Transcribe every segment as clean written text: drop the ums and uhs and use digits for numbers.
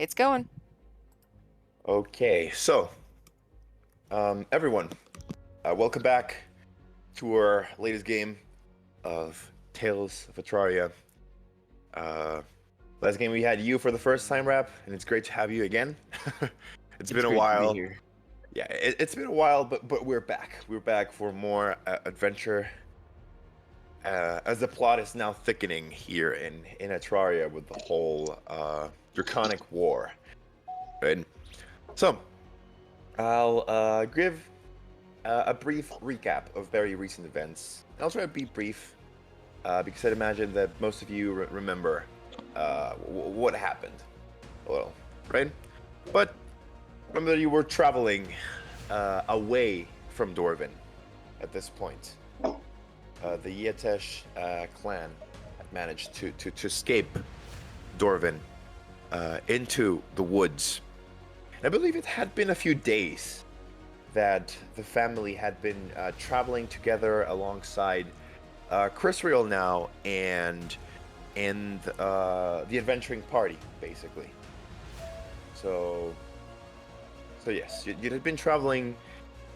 It's going. Okay, so everyone, welcome back to our latest game of Tales of Atraria. Uh, Last game we had you for the first time, Rap, and it's great to have you again. It's been It's a great to be while. here. Yeah, it's been a while, but we're back. We're back for more adventure. As the plot is now thickening here in Atraria with the whole Draconic War, right? So I'll give a brief recap of very recent events. I'll try to be brief because I'd imagine that most of you remember what happened. Well, right? But remember that you were traveling away from Dorvin at this point. The Yetesh clan had managed to escape Dorvin into the woods. And I believe it had been a few days that the family had been traveling together alongside Chris now and the adventuring party, basically. So yes, you had been traveling,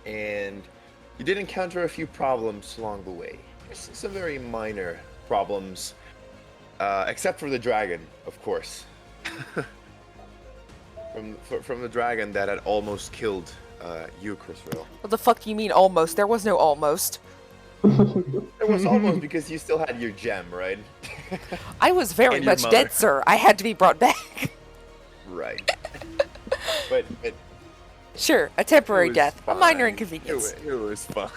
and you did encounter a few problems along the way. Some very minor problems, except for the dragon, of course. From the dragon that had almost killed you, Chrisrael. What the fuck do you mean almost? There was no almost. It was almost because you still had your gem, right? I was very And your much mother. dead, sir. I had to be brought back. Right. but Sure, a temporary it was death. A minor fine. inconvenience. It was fine.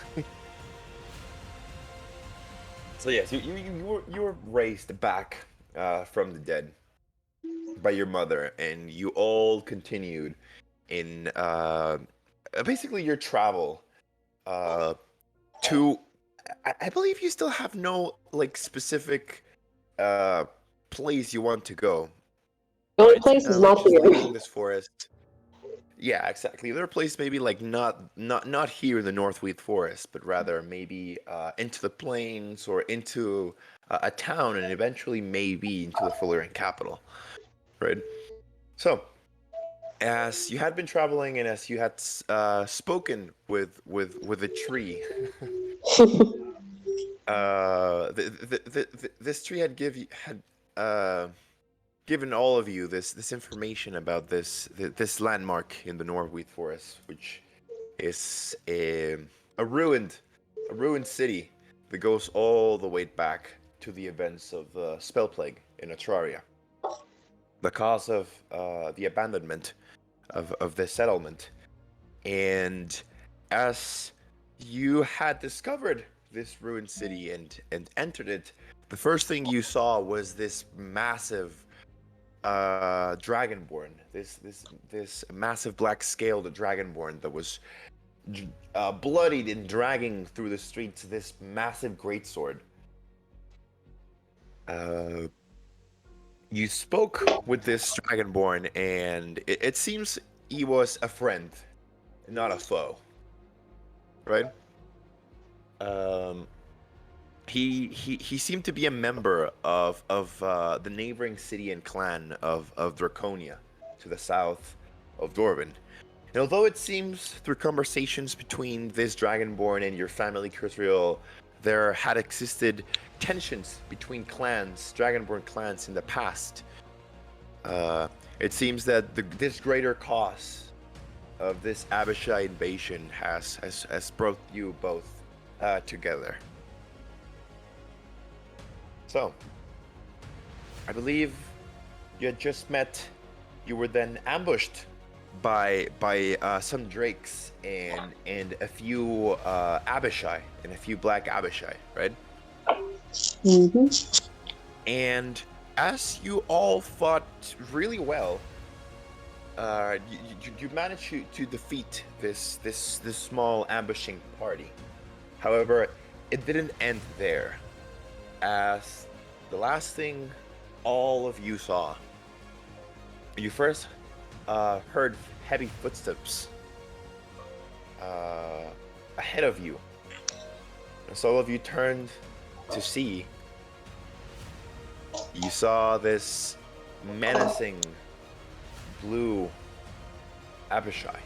So yes, you were raised back from the dead by your mother, and you all continued in basically your travel to. I believe you still have no like specific place you want to go. The only Right? place is Like not just here. leaving this forest. Yeah, exactly. There are places maybe like not here in the Northwheat Forest, but rather maybe into the plains or into a town, and eventually maybe into the Fullerian capital, right? So, as you had been traveling and as you had spoken with a tree, this tree had given all of you this information about this landmark in the Northwheat Forest, which is a ruined city that goes all the way back to the events of the spell plague in Atraria, the cause of the abandonment of this settlement. And as you had discovered this ruined city and entered it, the first thing you saw was this massive dragonborn, this massive black scaled dragonborn that was bloodied and dragging through the streets this massive greatsword. You spoke with this dragonborn, and it seems he was a friend, not a foe, right? Um, he seemed to be a member of the neighboring city and clan of Draconia, to the south of Dorvin. And although it seems through conversations between this dragonborn and your family, Crisriel, there had existed tensions between clans, dragonborn clans, in the past. It seems that this greater cause of this Abishai invasion has brought you both together. So, I believe you had just met. You were then ambushed by some drakes and a few Abishai and a few black Abishai, right? Mm-hmm. And as you all fought really well, you managed to defeat this small ambushing party. However, it didn't end there, as the last thing all of you saw, you first heard heavy footsteps ahead of you. As all of you turned to see, you saw this menacing blue Abishai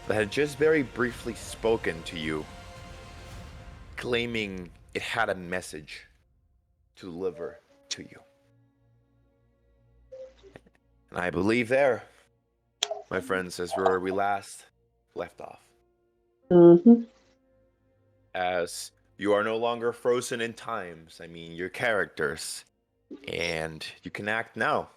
that had just very briefly spoken to you, claiming it had a message to deliver to you. And I believe there, my friends, is where we last left off. Mm-hmm. As you are no longer frozen in times. I mean, your characters, and you can act now.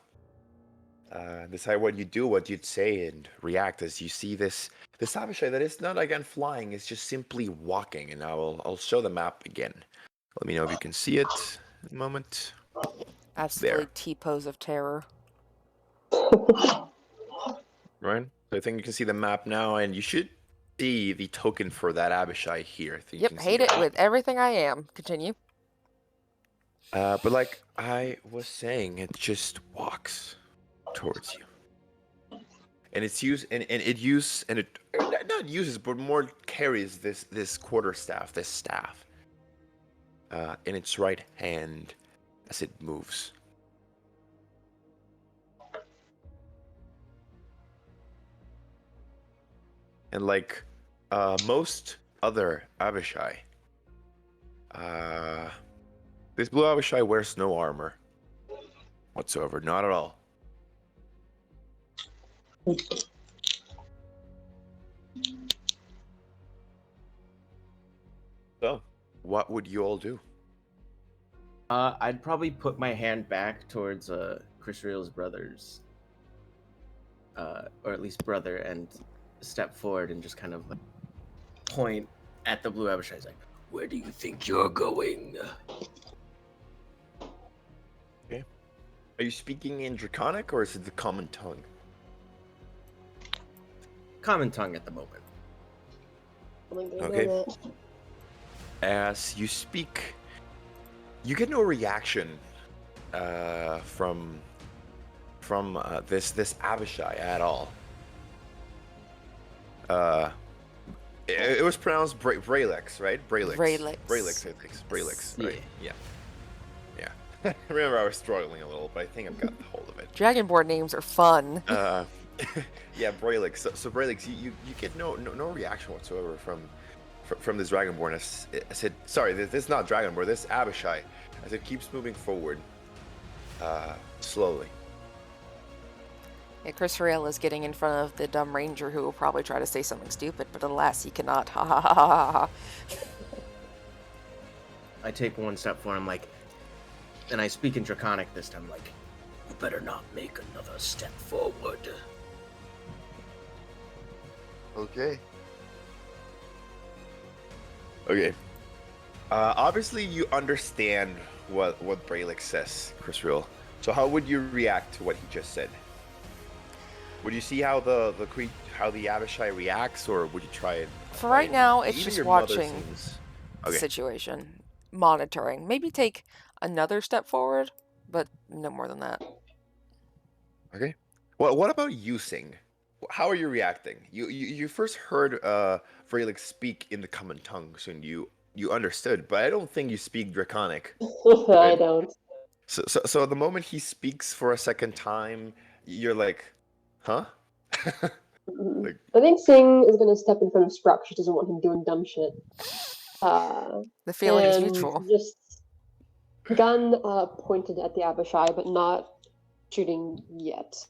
Decide what you do, what you'd say, and react as you see this Abishai that is not again flying. It's just simply walking. And I'll show the map again. Let me know if you can see it. A moment. Absolutely There. T-pose of terror. Right. So I think you can see the map now, and you should see the token for that Abishai here. I think you Yep, can see hate it that. with everything I am. Continue. But like I was saying, it just walks towards you. And it's used and it not uses but more carries this quarterstaff, this staff in its right hand as it moves. And like most other Abishai, this blue Abishai wears no armor whatsoever, not at all. So, what would you all do? I'd probably put my hand back towards Chris Real's brothers, or at least brother, and step forward and just kind of like point at the blue Abishai. Like, where do you think you're going? Okay. Are you speaking in Draconic or is it the common tongue? Common tongue at the moment. Okay. As you speak, you get no reaction from this Abishai at all. It was pronounced Bralex, right? Bralex. Bralex. Bralex, I think. Bralex, Yeah. right? Yeah. Yeah. Remember, I was struggling a little, but I think I've got the hold of it. Dragonborn names are fun. Yeah, Bralex. So Bralex, you get no reaction whatsoever from this Dragonborn. I said, sorry, this is not Dragonborn. This Abishai, as it keeps moving forward, slowly. Yeah, Chris Farrell is getting in front of the dumb ranger who will probably try to say something stupid, but alas, he cannot. Ha ha ha ha ha. I take one step forward. I'm like, and I speak in Draconic this time. Like, you better not make another step forward. Okay. Okay. Obviously, you understand what Bralex says, Chris Real. So how would you react to what he just said? Would you see how the Abishai reacts, or would you try it? For right now, it's Even just your mother watching seems- the Okay. situation, monitoring. Maybe take another step forward, but no more than that. Okay. Well, what about you, Sing? How are you reacting? You first heard Vralik speak in the common tongue, so you understood, but I don't think you speak Draconic. I don't. So the moment he speaks for a second time, you're like, huh? Mhm. Like- I think Singh is gonna step in front of Sprout. She doesn't want him doing dumb shit. The feeling is And mutual. just gun pointed at the Abishai, but not shooting yet.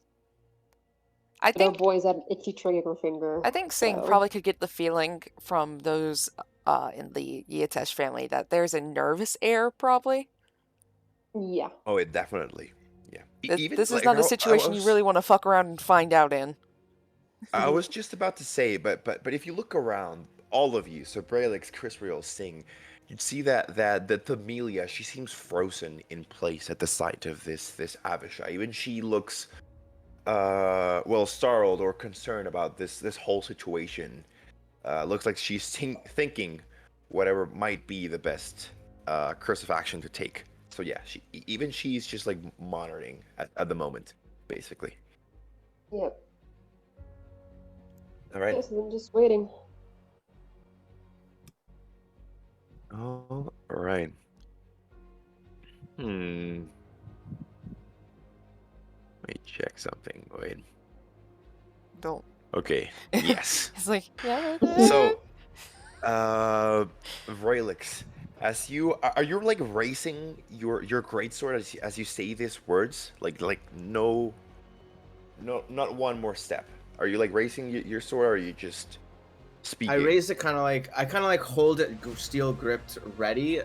I But our think boys have an itchy trigger finger. Singh so- probably could get the feeling from those in the Yatesh family that there's a nervous air, probably. Yeah. Oh, it definitely. Yeah. This is like, not a I situation you really want to fuck around and find out in. I was just about to say, but if you look around, all of you, so Bralix, Chris Real, Sing, you'd see that Amelia, she seems frozen in place at the sight of this Avishai. Even she looks well startled or concerned about this whole situation. Looks like she's thinking whatever might be the best course of action to take. So yeah, she's just like monitoring at the moment, basically. Yep. All right. Yes, I'm just waiting. All right. me check something. Wait. Don't. Okay. Yes. It's like, yeah, right there. So, Roylix, as you are you like racing your greatsword as you say these words? Like no, not one more step. Are you like racing your sword, or are you just I speaking? raise it kind of like hold it steel gripped, ready,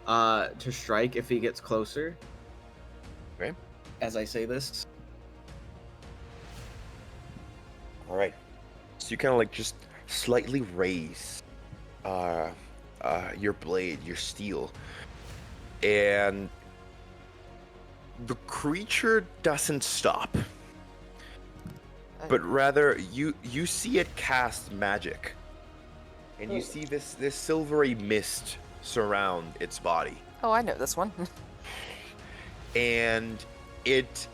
to strike if he gets closer. Okay. As I say this. All right. So you kind of like just slightly raise, uh, your blade, your steel, and the creature doesn't stop, but rather you see it cast magic, and you see this silvery mist surround its body, Oh, I know this one. and it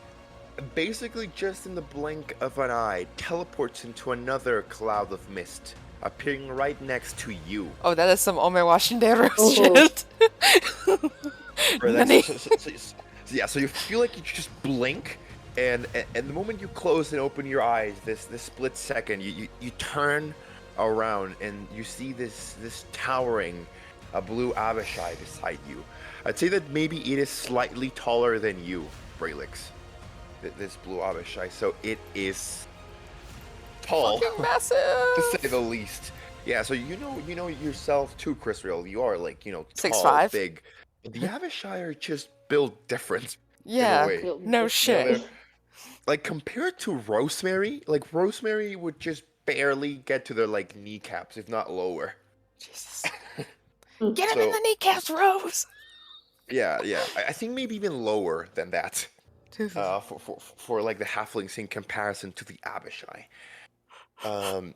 basically just in the blink of an eye teleports into another cloud of mist, appearing right next to you. Oh, that is some Ome Washinderos Oh. shit. Or like, Nani? yeah, so you feel like you just blink, and the moment you close and open your eyes, this split second, you turn around and you see this towering blue Abishai beside you. I'd say that maybe it is slightly taller than you, Braylix. This blue Abishai, so it is tall, Fucking massive. to say the least. Yeah, so you know yourself too, Chris Real. You are like, tall, 6'5". big. The Avishai are just built different in a Yeah. way. Built No different. shit. they're like compared to Rosemary, like Rosemary would just barely get to their like kneecaps, if not lower. Jesus. Get him in So the kneecaps, Rose. yeah, I think maybe even lower than that. For like the halflings in comparison to the Abishai. Um,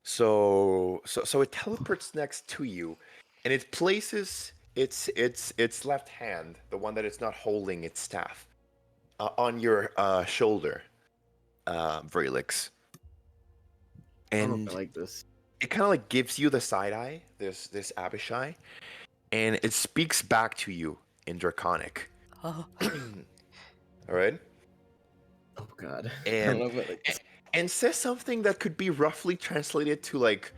so it teleports next to you, and it places its left hand, the one that is not holding its staff, on your shoulder, Vrelix. I don't know if And I like this. it kind of like gives you the side eye, this Abishai, and it speaks back to you in Draconic. Oh. All right, Oh god. I and don't know if I like this. and says something that could be roughly translated to like,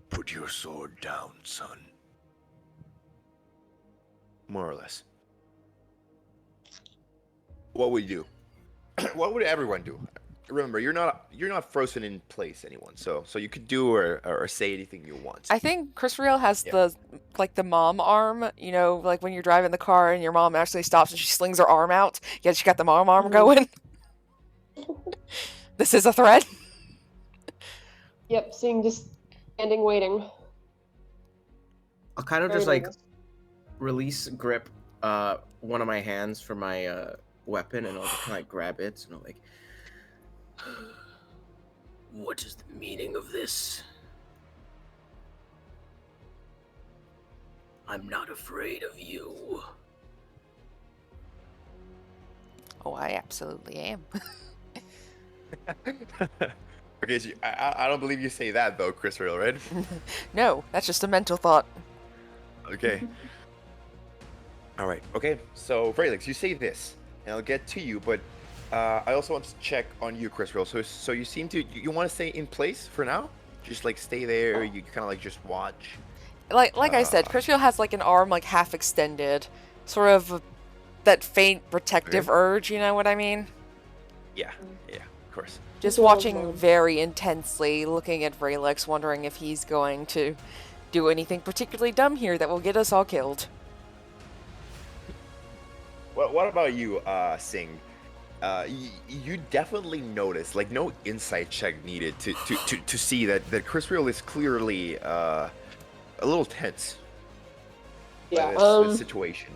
"Put your sword down, son." More or less. What would you do? What would everyone do? Remember, you're not frozen in place, anyone. So you could do or say anything you want. I think Chris Real has Yeah. the mom arm, like when you're driving the car and your mom actually stops and she slings her arm out. Yeah, she got the mom arm going. This is a threat. Yep, seeing just standing waiting. I'll kind of Very just like nervous. release grip one of my hands for my weapon, and I'll just kind of like grab it, and I'm like, what is the meaning of this? I'm not afraid of you. Oh, I absolutely am. Okay, so I don't believe you say that though, Chris Real, right? No, that's just a mental thought. Okay. All right. Okay. So, Frelix, you say this, and I'll get to you, but I also want to check on you, Chris Real. So you seem to you want to stay in place for now? Just like stay there. You kind of like just watch. Like I said, Chris Real has like an arm like half extended, sort of that faint protective urge. You know what I mean? Yeah. Yeah. Of course. Just Yeah, watching yeah. very intensely, looking at Vrelix, wondering if he's going to do anything particularly dumb here that will get us all killed. Well, what about you, Singh? You definitely notice, like, no insight check needed to see that Chris Real is clearly a little tense Yeah. by this situation.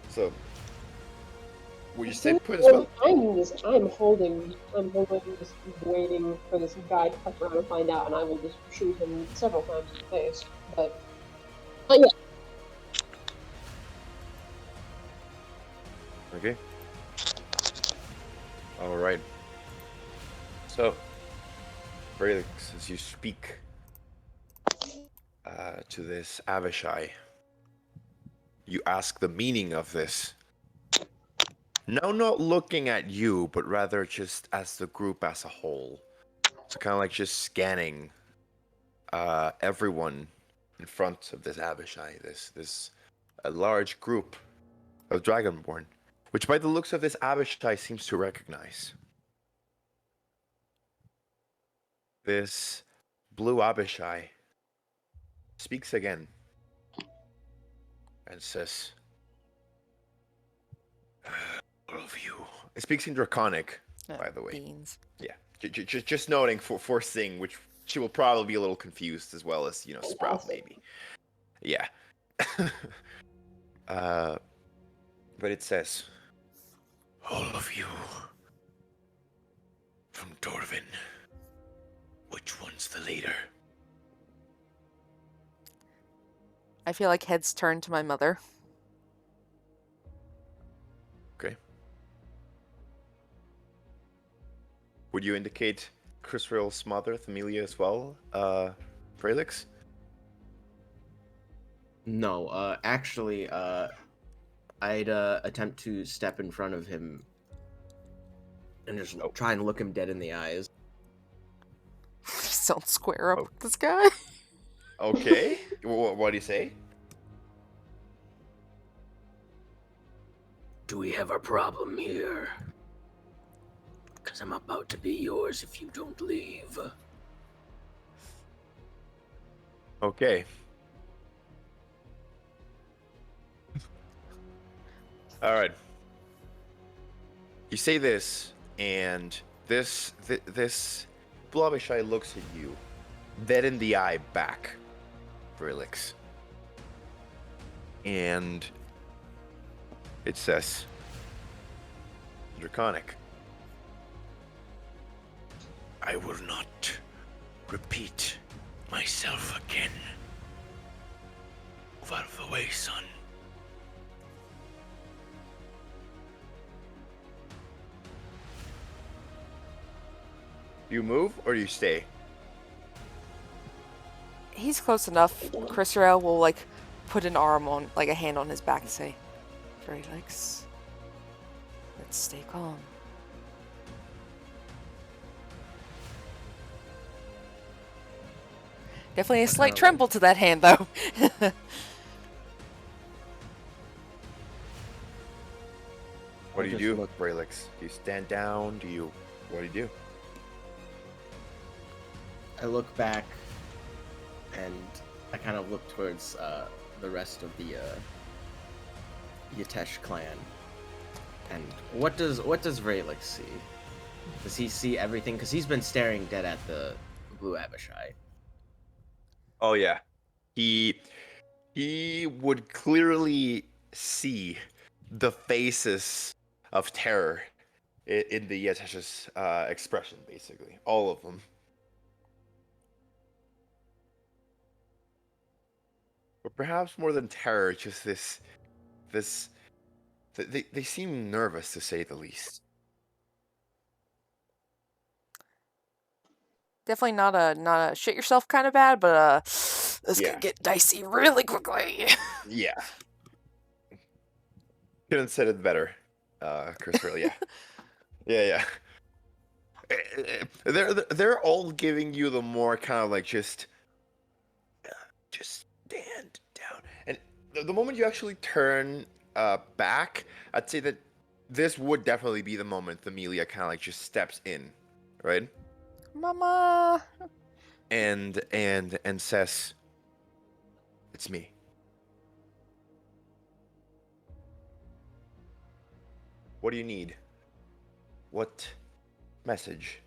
So, would you say put as well? I'm holding this, waiting for this guy to come around and find out, and I will just shoot him several times in the face. But yeah. Okay. All right. So, Felix, as you speak to this Avishai, you ask the meaning of this, No, not looking at you, but rather just as the group as a whole. So kind of like just scanning everyone in front of this Abishai, this a large group of Dragonborn, which by the looks of this Abishai seems to recognize. This blue Abishai speaks again and says, all of you. It speaks in Draconic, Oh, by the way. beans. Yeah, just noting for Sing, which she will probably be a little confused as well as, Sprout Fantastic. maybe. Yeah. But it says, all of you from Dorvin, which one's the leader? I feel like heads turn to my mother. Okay. Would you indicate Crisrael's mother, Themilia, as well, Frelix? No, actually, I'd attempt to step in front of him and just Oh. try and look him dead in the eyes. Just don't square up Oh. with this guy. Okay. What do you say? Do we have a problem here? Because I'm about to be yours if you don't leave. Okay. All right. You say this, and this Blobishai looks at you, dead in the eye back, Frelix. And it says, Draconic, I will not repeat myself again. Move out of the way, son. You move or you stay? He's close enough. Crisrael will like put an arm on, like a hand on his back and say, Frelix, let's stay calm. Definitely a slight tremble to that hand, though. What do you just do, look- Frelix? Do you stand down? What do you do? I look back, and I kind of look towards the rest of the Yatesh clan. And what does Rayleigh see? Does he see everything? Because he's been staring dead at the blue Abishai. Oh yeah, he would clearly see the faces of terror in the Yetesh's expression, basically all of them. But perhaps more than terror, just this. They seem nervous to say the least. Definitely not a shit yourself kind of bad, but this Yeah. could get dicey really quickly. Yeah. Couldn't have said it better, Chris. Really, yeah. Yeah. They're all giving you the more kind of like just stand down. And the moment you actually turn back, I'd say that this would definitely be the moment Amelia kind of like just steps in, right? Mama. And says, "It's me." What do you need? What message?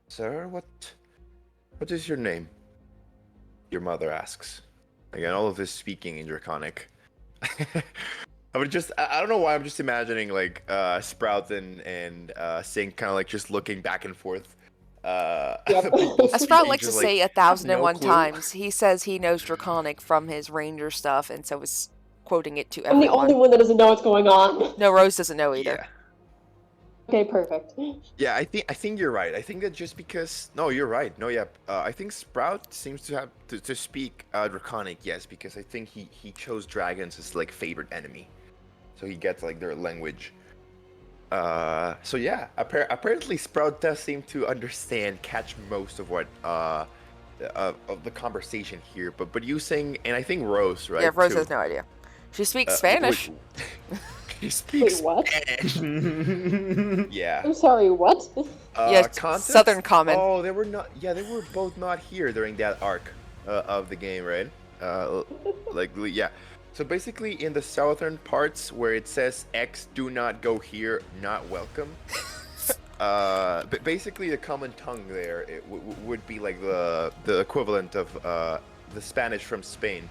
Sir, what is your name? Your mother asks. Again, all of this speaking in Draconic. I don't know why I'm just imagining like Sprout and Sing kind of like just looking back and forth. People As Sprout speaking, likes to just, say like, 1,001 no clue. times, he says he knows Draconic from his ranger stuff, and so is quoting it to I'm the everyone. only one that doesn't know what's going on. No, Rose doesn't know either. Yeah. Okay, perfect. Yeah, I think you're right. I think that just because you're right. No, yeah. I think Sprout seems to have to speak Draconic, yes, because I think he chose dragons as like favorite enemy, so he gets like their language. So yeah, apparently Sprout does seem to understand, catch most of what of the conversation here. But you sing, and I think Rose, Yeah, right, Rose too. has no idea. She speaks Wait, Spanish. he Wait, speaks what? Spanish. Yeah. I'm sorry, what? Yeah, Southern Context? Common. Oh, they were not. Yeah, they were both not here during that arc of the game, right? Yeah. So basically, in the southern parts where it says X, do not go here, not welcome. But basically, the common tongue there would be like the equivalent of the Spanish from Spain.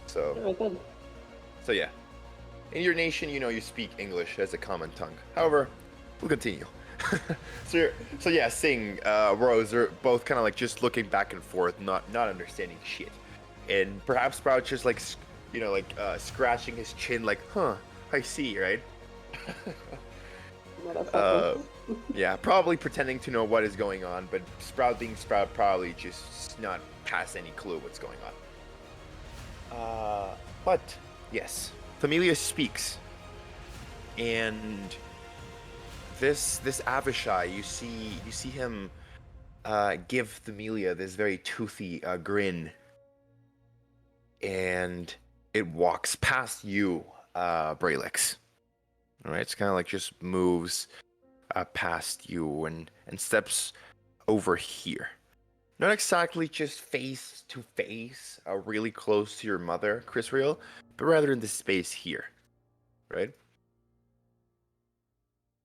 So Alright then. so yeah. In your nation, you speak English as a common tongue. However, we'll continue. So yeah, Sing, Rose are both kind of like just looking back and forth, not understanding shit, and perhaps Sprout just like scratching his chin, like, huh, I see, right? Motherfucker. Yeah, probably pretending to know what is going on, but Sprout being Sprout, probably just not past any clue what's going on. But yes, Familia speaks, and this Avishai, you see him give Themilia this very toothy grin, and it walks past you, Braylix. All right, it's kind of like just moves past you and steps over here. Not exactly just face to face, really close to your mother, Chris Real, but rather in the space here, right?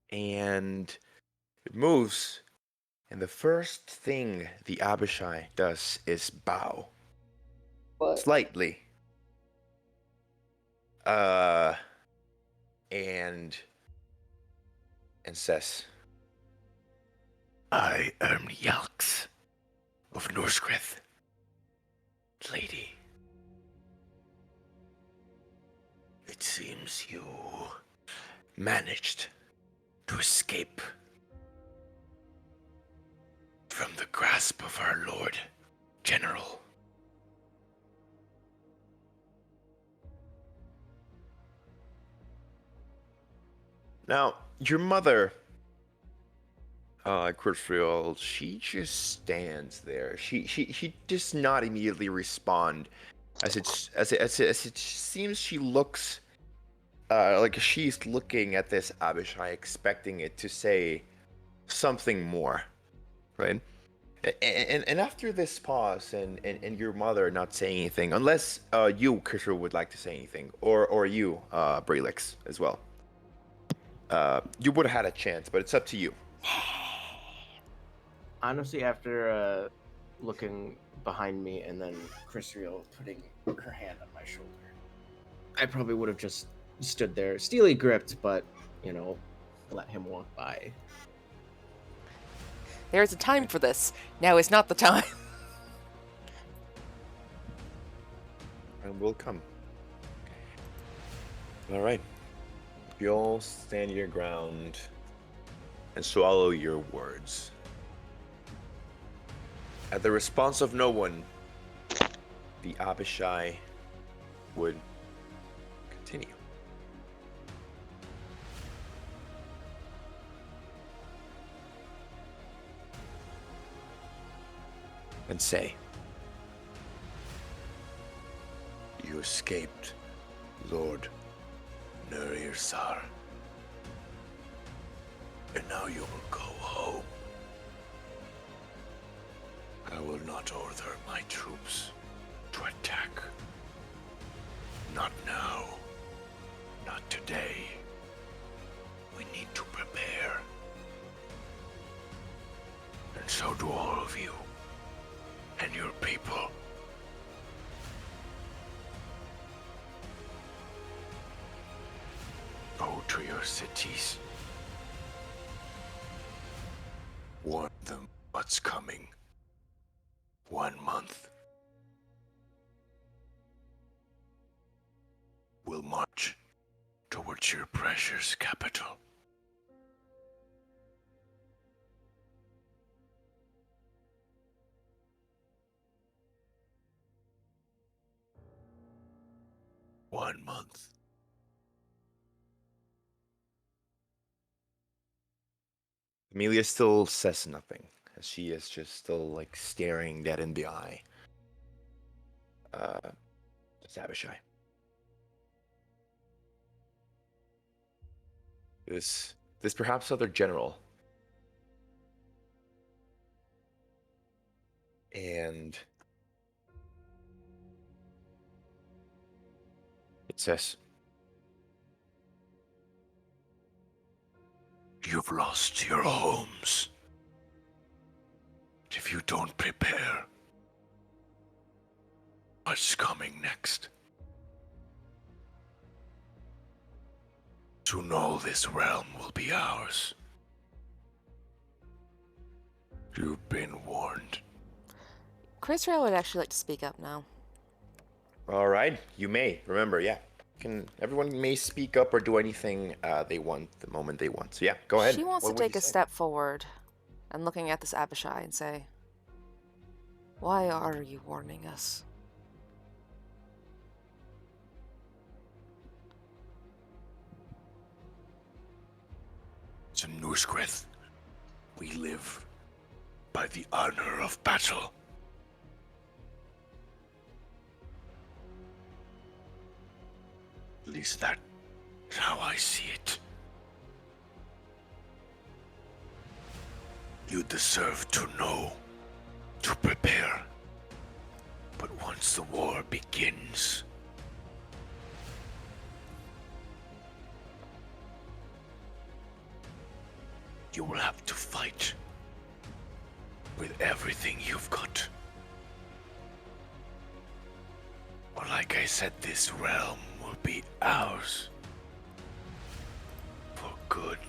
And it moves, and the first thing the Abishai does is bow What? slightly, uh, and says, "I am Yalx of Norskrith, lady. It seems you managed to escape from the grasp of our Lord General. Now, your mother, Kurtfriel, she just stands there. She does not immediately respond, as it seems she looks like she's looking at this Abishai, expecting it to say something more, right? And after this pause and your mother not saying anything, unless you, Krisher, would like to say anything, or you, Brelix, as well. You would have had a chance, but it's up to you. Honestly, after looking behind me and then Chrisriel putting her hand on my shoulder, I probably would have just stood there, steely gripped, but let him walk by. There is a time for this. Now is not the time. And will come. All right. You'll stand your ground and swallow your words. At the response of no one, the Abishai would continue. And say, "You escaped, Lord Nurirsar, and now you will go home. I will not order my troops to attack. Not now. Not today. We need to prepare. And so do all of you and your people. Go to your cities. Warn them what's coming. 1 month. We'll march towards your precious capital. One month. Amelia still says nothing, as she is just still like staring dead in the eye. It's Abishai. This perhaps other general. And it says, "You've lost your homes. If you don't prepare, what's coming next? To know this realm will be ours. You've been warned." Chrisrael would actually like to speak up now. All right, you may. Remember, yeah. Everyone may speak up or do anything they want the moment they want. So yeah, go ahead. She wants What to would take you a say? step forward and looking at this Abishai and say, "Why are you warning us?" To Nuskrith, we live by the honor of battle. At least that's how I see it. You deserve to know, to prepare. But once the war begins, you will have to fight with everything you've got. But like I said, this realm will be ours. For good.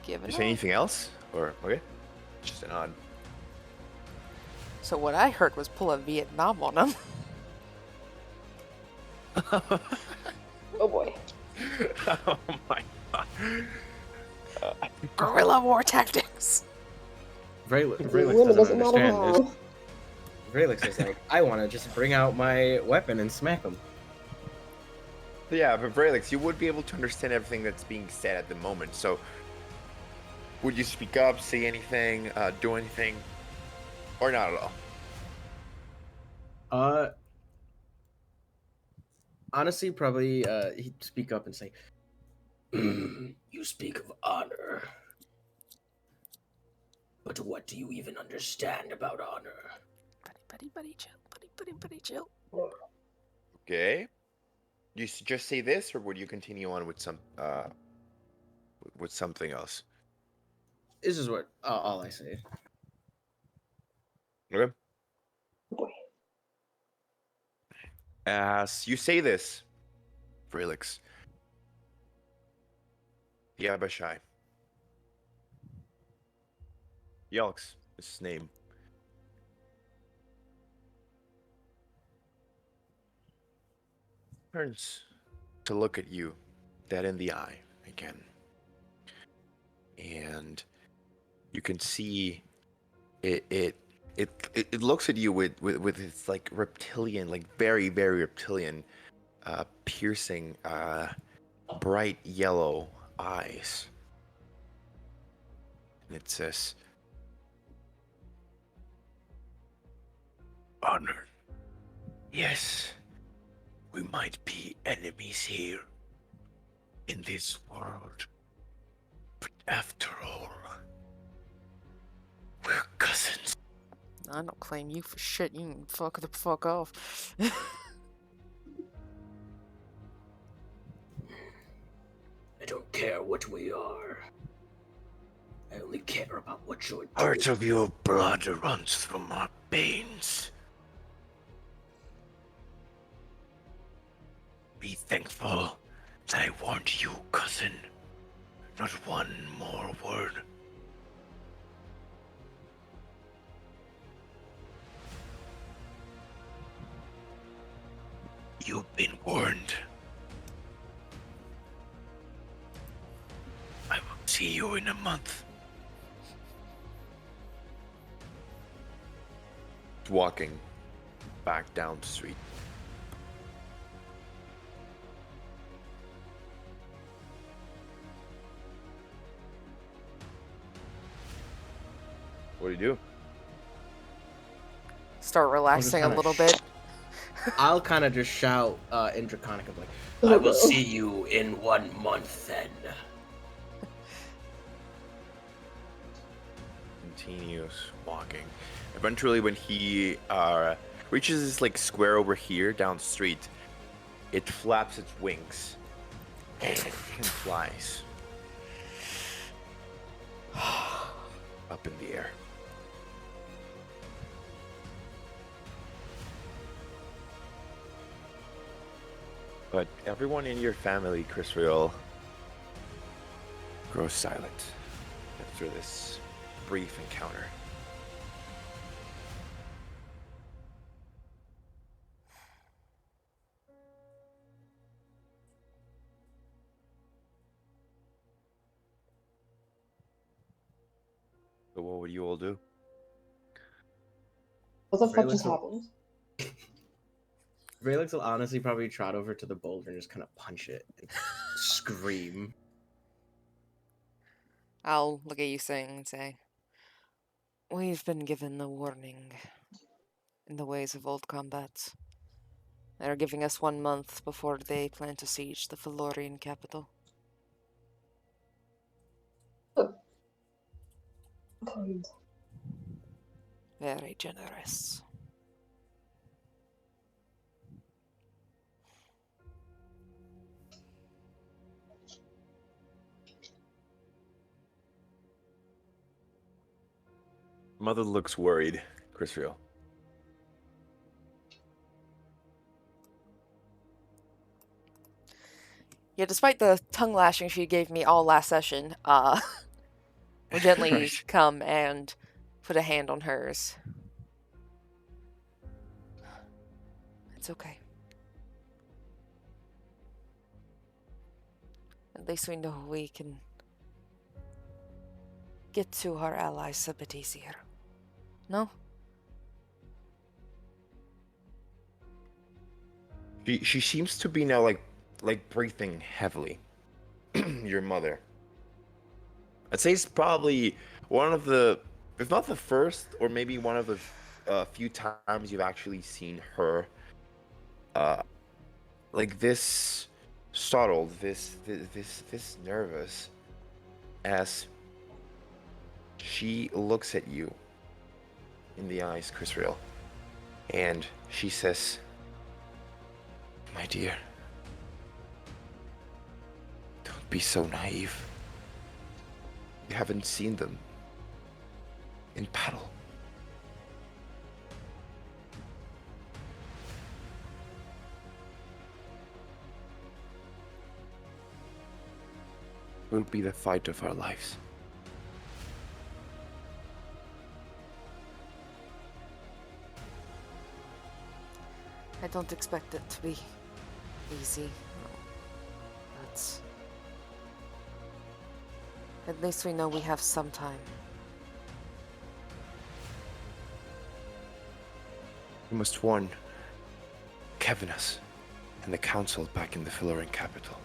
Give it Is up. there anything else? Or, okay. Just an odd. So what I heard was pull a Vietnam on him. Oh boy. Oh my god. Guerrilla war tactics. Vraylick If you win, it doesn't doesn't matter understand. how. Vraylick is like, I want to just bring out my weapon and smack him. Yeah, but Vrelix, you would be able to understand everything that's being said at the moment. So, would you speak up, say anything, do anything, or not at all? Honestly, probably he'd speak up and say, "You speak of honor, but what do you even understand about honor?" Buddy, chill. Buddy, chill. Okay. You just say this, or would you continue on with with something else? This is what all I say. Okay. Oh boy. As you say this, Vrelix, the Abishai, Yelks is his name. Turns to look at you, dead in the eye again. And you can see it looks at you with its like reptilian, like very, very reptilian, piercing, bright yellow eyes. And it says, "Honor. Yes, we might be enemies here in this world, but after all, we're cousins." I don't claim you for shit. You can fuck the fuck off. I don't care what we are. I only care about what you're doing. Part of your blood runs through my veins. Be thankful that I warned you, cousin. Not one more word. You've been warned. I will see you in a month. Walking back down the street. What do you do? Start relaxing a kinda little bit. I'll kind of just shout in Draconic, of like, Oh, I will no. see you in 1 month then. Continues walking. Eventually, when he reaches this like square over here down the street, it flaps its wings and flies up in the air. But everyone in your family, Chrisriel, grows silent after this brief encounter. So what would you all do? What the fuck just Rayleigh- happened? Raelix will honestly probably trot over to the boulder and just kind of punch it and scream. I'll look at you and say, we've been given the warning in the ways of old combat. They're giving us 1 month before they plan to siege the Felorian capital. Kind. Very generous. Mother looks worried, Chrisriel. Yeah, despite the tongue lashing she gave me all last session, will gently Right. come and put a hand on hers. It's okay. At least we know we can get to our allies a bit easier. No? She seems to be now like breathing heavily. Your mother. I'd say it's probably one of the, if not the first, or maybe one of the few times you've actually seen her, like this startled, this nervous, as she looks at you in the eyes, Chrisriel, and she says, "My dear, don't be so naive. You haven't seen them in battle. It will be the fight of our lives." I don't expect it to be easy. But at least we know we have some time. We must warn Kevinus and the council back in the Felorian capital.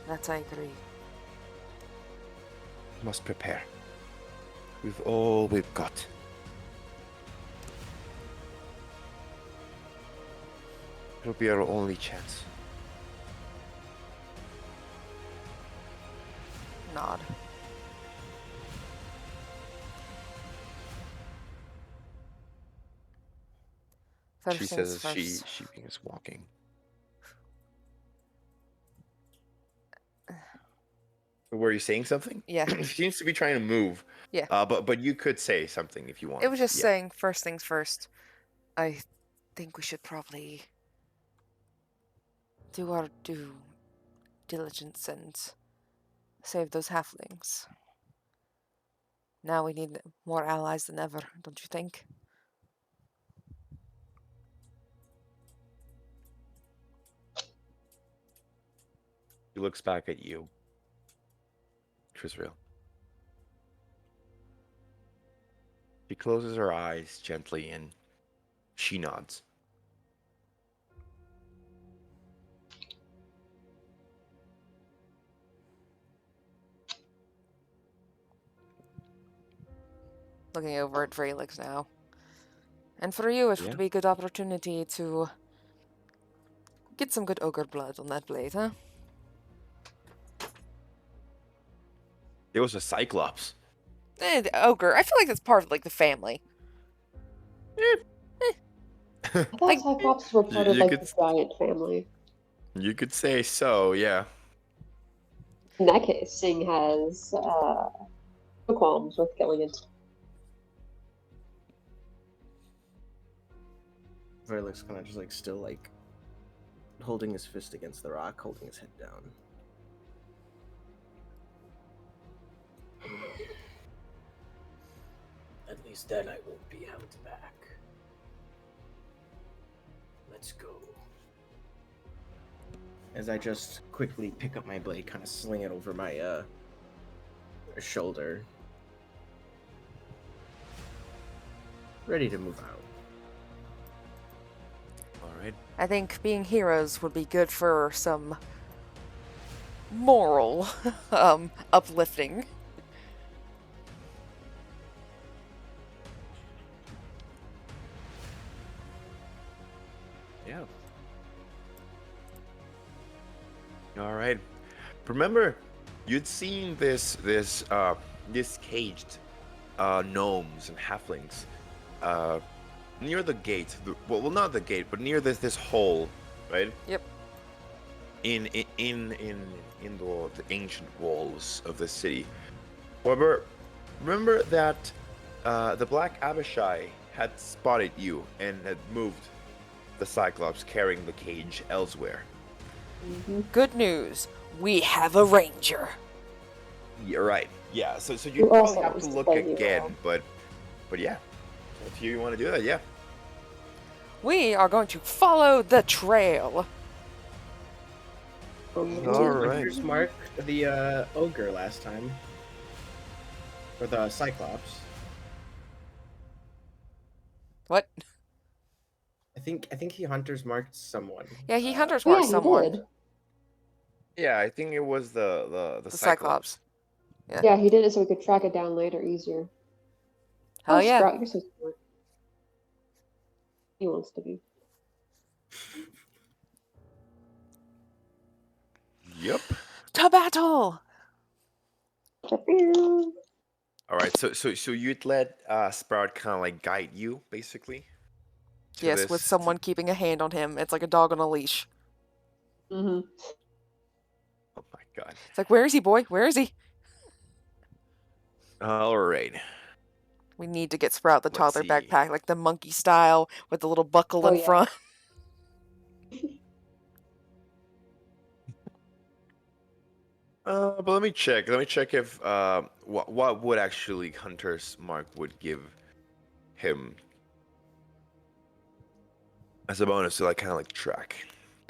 That I agree. We must prepare. We've all we've got. It'll be our only chance. Nod. First She things says as first. she begins walking. Were you saying something? Yeah. She seems to be trying to move. Yeah. But you could say something if you want. It was just Yeah. saying first things first. I think we should probably do our due diligence and save those halflings. Now we need more allies than ever, don't you think? She looks back at you, Trisrael. She closes her eyes gently and She nods. Looking over at Felix now. And for you, it Yeah. would be a good opportunity to get some good ogre blood on that blade, huh? It was a cyclops. The ogre. I feel like that's part of like the family. I thought Like- Cyclops were part of You like could the giant family. you could say so, yeah. In that case, Sing has no qualms with killing it. Verlix kind of just like still like holding his fist against the rock, holding his head down. At least then I won't be held back. Let's go. As I just quickly pick up my blade, kind of sling it over my shoulder. Ready to move out. All right. I think being heroes would be good for some moral uplifting. Yeah. All right. Remember, you'd seen this caged gnomes and halflings near the gate. Well, not the gate, but near this hole, right? Yep. In the ancient walls of the city. However, remember that the Black Abishai had spotted you and had moved the Cyclops carrying the cage elsewhere. Good news. We have a ranger. You're right. Yeah. So Who you also probably have wants to to look play you again, but yeah. If you want to do that, yeah. We are going to follow the trail. All right. Here's Mark, the ogre last time. Or the Cyclops. What? I think he hunters marked someone. Yeah, he hunters Oh, yeah, marked he someone. did. Yeah, I think it was the The Cyclops. Cyclops. Yeah. Yeah, he did it so we could track it down later easier. Hell yeah. Sprout, you're so smart. He wants to be. Yep. To battle! All right. So you'd let Sprout kind of like guide you, basically. to Yes, with this- someone keeping a hand on him. It's like a dog on a leash. Mm-hmm. Oh my god. It's like, where is he, boy? Where is he? All right. We need to get Sprout the Let's toddler see. backpack, like the monkey style with the little buckle Oh, in yeah. front. But let me check. Let me check if what would actually Hunter's Mark would give him as a bonus to like kind of like track.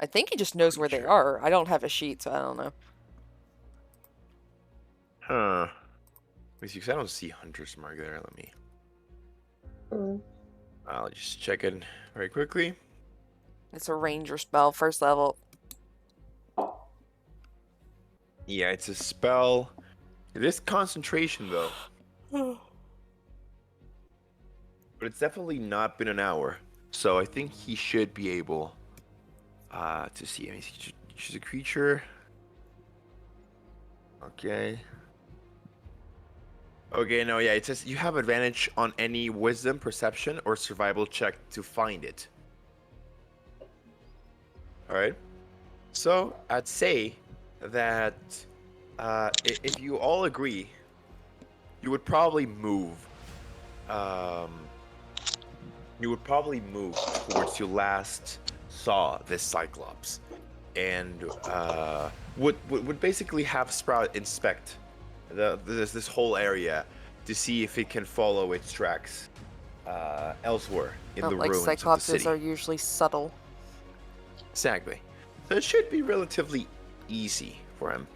I think he just knows where they Sure. are. I don't have a sheet, so I don't know. Huh. Let me see, 'cause I don't see Hunter's Mark there. Let me. I'll just check it very quickly. It's a ranger spell, first level. Yeah, it's a spell. It is concentration though, but it's definitely not been an hour. So I think he should be able to see. I mean, choose a creature. Okay. Okay, no, yeah, it says you have advantage on any wisdom, perception, or survival check to find it. Alright. So, I'd say that if you all agree, you would probably move. You would probably move towards you last saw this Cyclops. And would basically have Sprout inspect this whole area to see if it can follow its tracks elsewhere in the Like ruins of the Cyclopses city. are usually subtle. Exactly. So it should be relatively easy for him.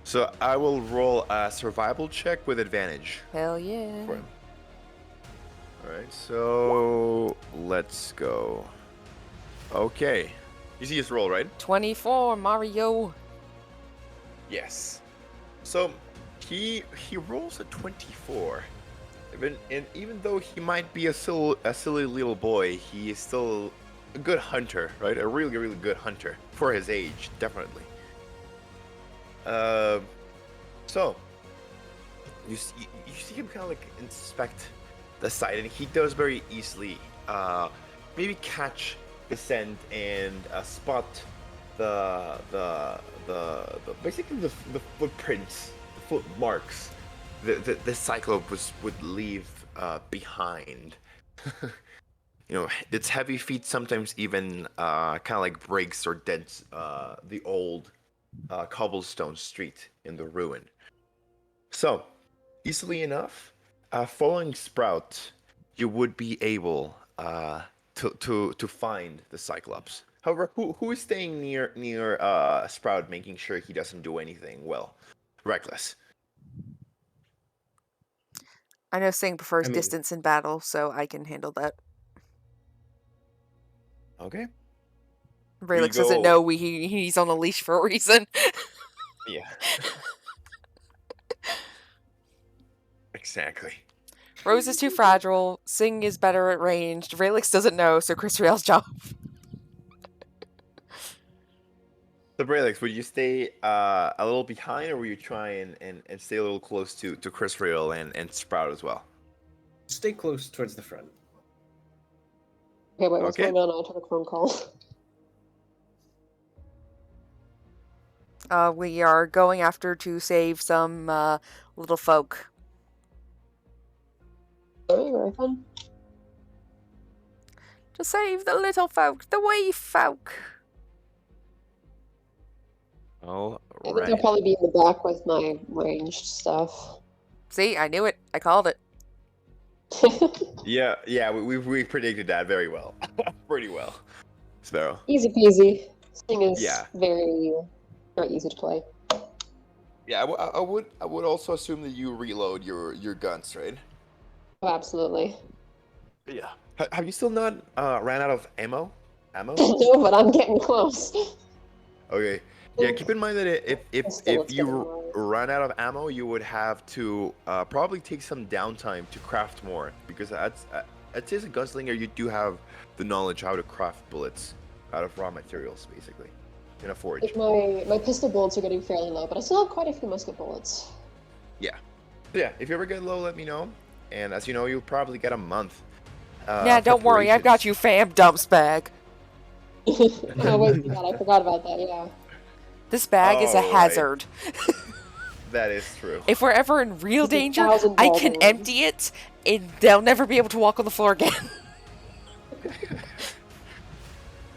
So I will roll a survival check with advantage Hell yeah. for him. Alright, so let's go. Okay. You see his roll, right? 24, Mario. Yes. So he rolls a 24. Even though he might be a silly little boy, he is still a good hunter, right? A really, really good hunter for his age, definitely. So you see him kind of like inspect the site, and he does very easily maybe catch the scent and spot the basically the footprints, the foot marks the Cyclops would leave behind. You know, its heavy feet sometimes even kind of like breaks or dents the old cobblestone street in the ruin. So, easily enough, following Sprout, you would be able to find the Cyclops. However, who is staying near Sprout, making sure he doesn't do anything? Well, Reckless. I know Sing prefers I mean- distance in battle, so I can handle that. Okay. Raelix doesn't go- know he's on a leash for a reason. Yeah. Exactly. Rose is too fragile. Sing is better at ranged. Raelix doesn't know, so Chris Riel's job. So, Braylix, would you stay a little behind, or will you try and stay a little close to Chris Real and Sprout as well? Stay close towards the front. Okay, wait, what's Okay. going on? I took a phone call. We are going after to save some little folk. Very, very fun. To save the little folk, the wee folk. All I think I'll right. probably be in the back with my ranged stuff. See, I knew it. I called it. Yeah, we predicted that very well. Pretty well. Sparrow. Easy peasy. This thing is Yeah. very, very easy to play. Yeah, I would also assume that you reload your guns, right? Oh, absolutely. Yeah. Have you still not ran out of ammo? No, but I'm getting close. Okay. Yeah, keep in mind that Still, if it's you getting low. run out of ammo, you would have to probably take some downtime to craft more, because as a gunslinger, you do have the knowledge how to craft bullets out of raw materials, basically, in a forge. Like my pistol bullets are getting fairly low, but I still have quite a few musket bullets. Yeah. So yeah, if you ever get low, let me know. And as you know, you'll probably get a month. Yeah, don't worry, I've got you, fam, dumps bag. Oh wait, God, I forgot about that. Yeah. This bag is a Oh, right. hazard. That is true. If we're ever in real It's a danger, 1,000 I can dollars. empty it, and they'll never be able to walk on the floor again.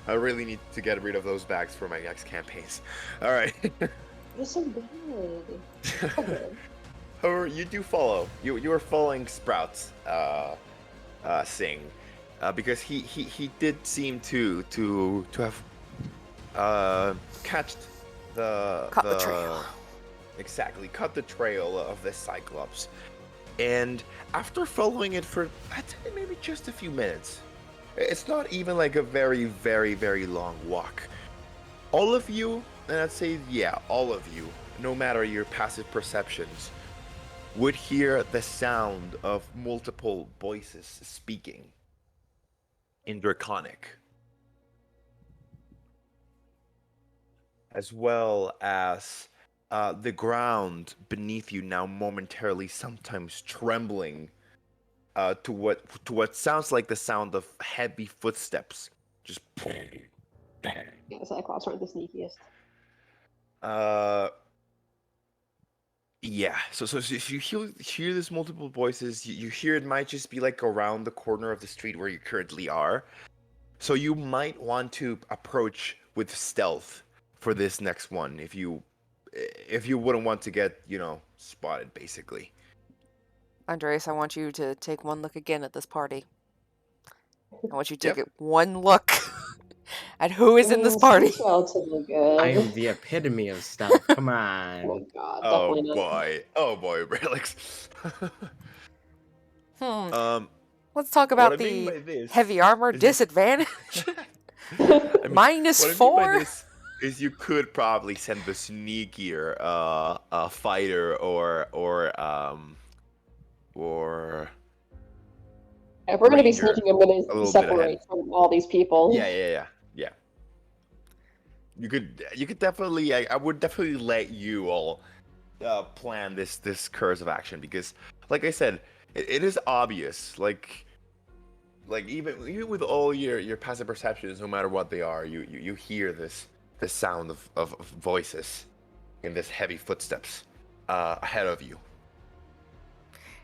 I really need to get rid of those bags for my next campaigns. All right. You're so good. Okay. However, you do follow. You are following Sprouts, Sing, because he did seem to have catched Cut the trail. Exactly, cut the trail of the Cyclops, and after following it for, I'd say, maybe just a few minutes, it's not even like a very, very, very long walk. All of you, and I'd say, yeah, all of you, no matter your passive perceptions, would hear the sound of multiple voices speaking in Draconic, as well as the ground beneath you now momentarily sometimes trembling to what sounds like the sound of heavy footsteps. Just Yeah, Cyclops aren't the sneakiest. yeah. So if you hear these multiple voices, you hear it might just be like around the corner of the street where you currently are. So you might want to approach with stealth for this next one if you wouldn't want to get, spotted, basically. Andreas, I want you to take one look again at this party. I want you to Yep. take one look at who is in this Seems party. relatively good. I am the epitome of stealth. Come Oh on. my god, Oh definitely not. boy, Relix. Hmm. Let's talk What I about mean the by this heavy armor is that disadvantage. I mean, Minus what I mean by 4? this is you could probably send the sneakier fighter or If we're gonna be ranger sneaking, I'm gonna a little bit ahead. separate from all these people. Yeah. You could definitely I would definitely let you all plan this curse of action because, like I said, it is obvious. Like even with all your passive perceptions, no matter what they are, you hear this sound of voices and this heavy footsteps ahead of you.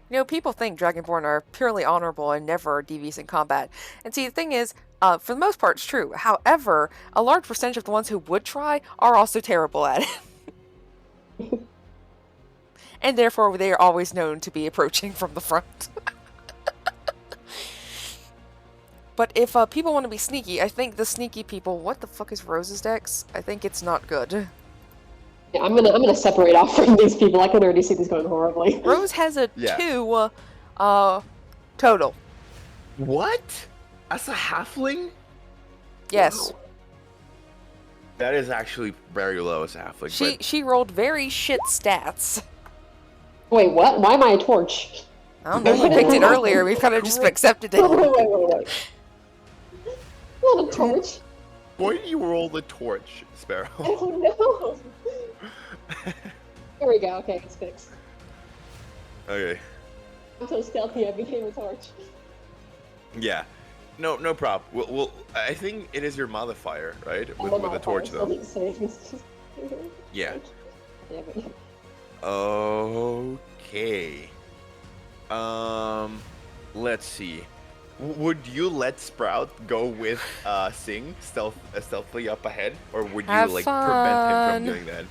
You know, people think Dragonborn are purely honorable and never devious in combat. And see, the thing is, for the most part, it's true. However, a large percentage of the ones who would try are also terrible at it. And therefore, they are always known to be approaching from the front. But if people want to be sneaky, I think the sneaky people... What the fuck is Rose's dex? I think it's not good. Yeah, I'm gonna separate off from these people. I can already see this going horribly. Rose has a Yeah. 2 total. What? As a halfling? Yes. Wow. That is actually very low as a halfling. She rolled very shit stats. Wait, what? Why am I a torch? I don't know, you picked it earlier, we've kind of just accepted it. Wait. Not a torch. Why did you roll the torch, Sparrow? Oh no. Here we go. Okay, it's fixed. Okay. I'm so stealthy, I became a torch. Yeah. No problem. Well, I think it is your modifier, right? With the torch, though. Yeah. Okay. Let's see. Would you let Sprout go with Sing stealthily up ahead, or would you Have prevent fun. him from doing that?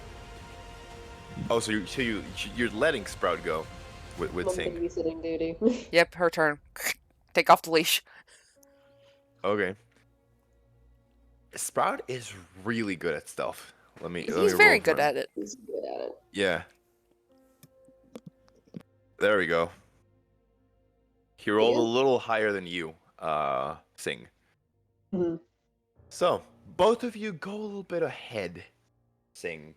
Oh, so you're letting Sprout go with I'm gonna Sing. be sitting duty. Yep, her turn. Take off the leash. Okay. Sprout is really good at stealth. Let me He's roll very for good him. at it. He's good at it. Yeah. There we go. He rolled a little higher than you, Sing. Mhm. So, both of you go a little bit ahead, Sing.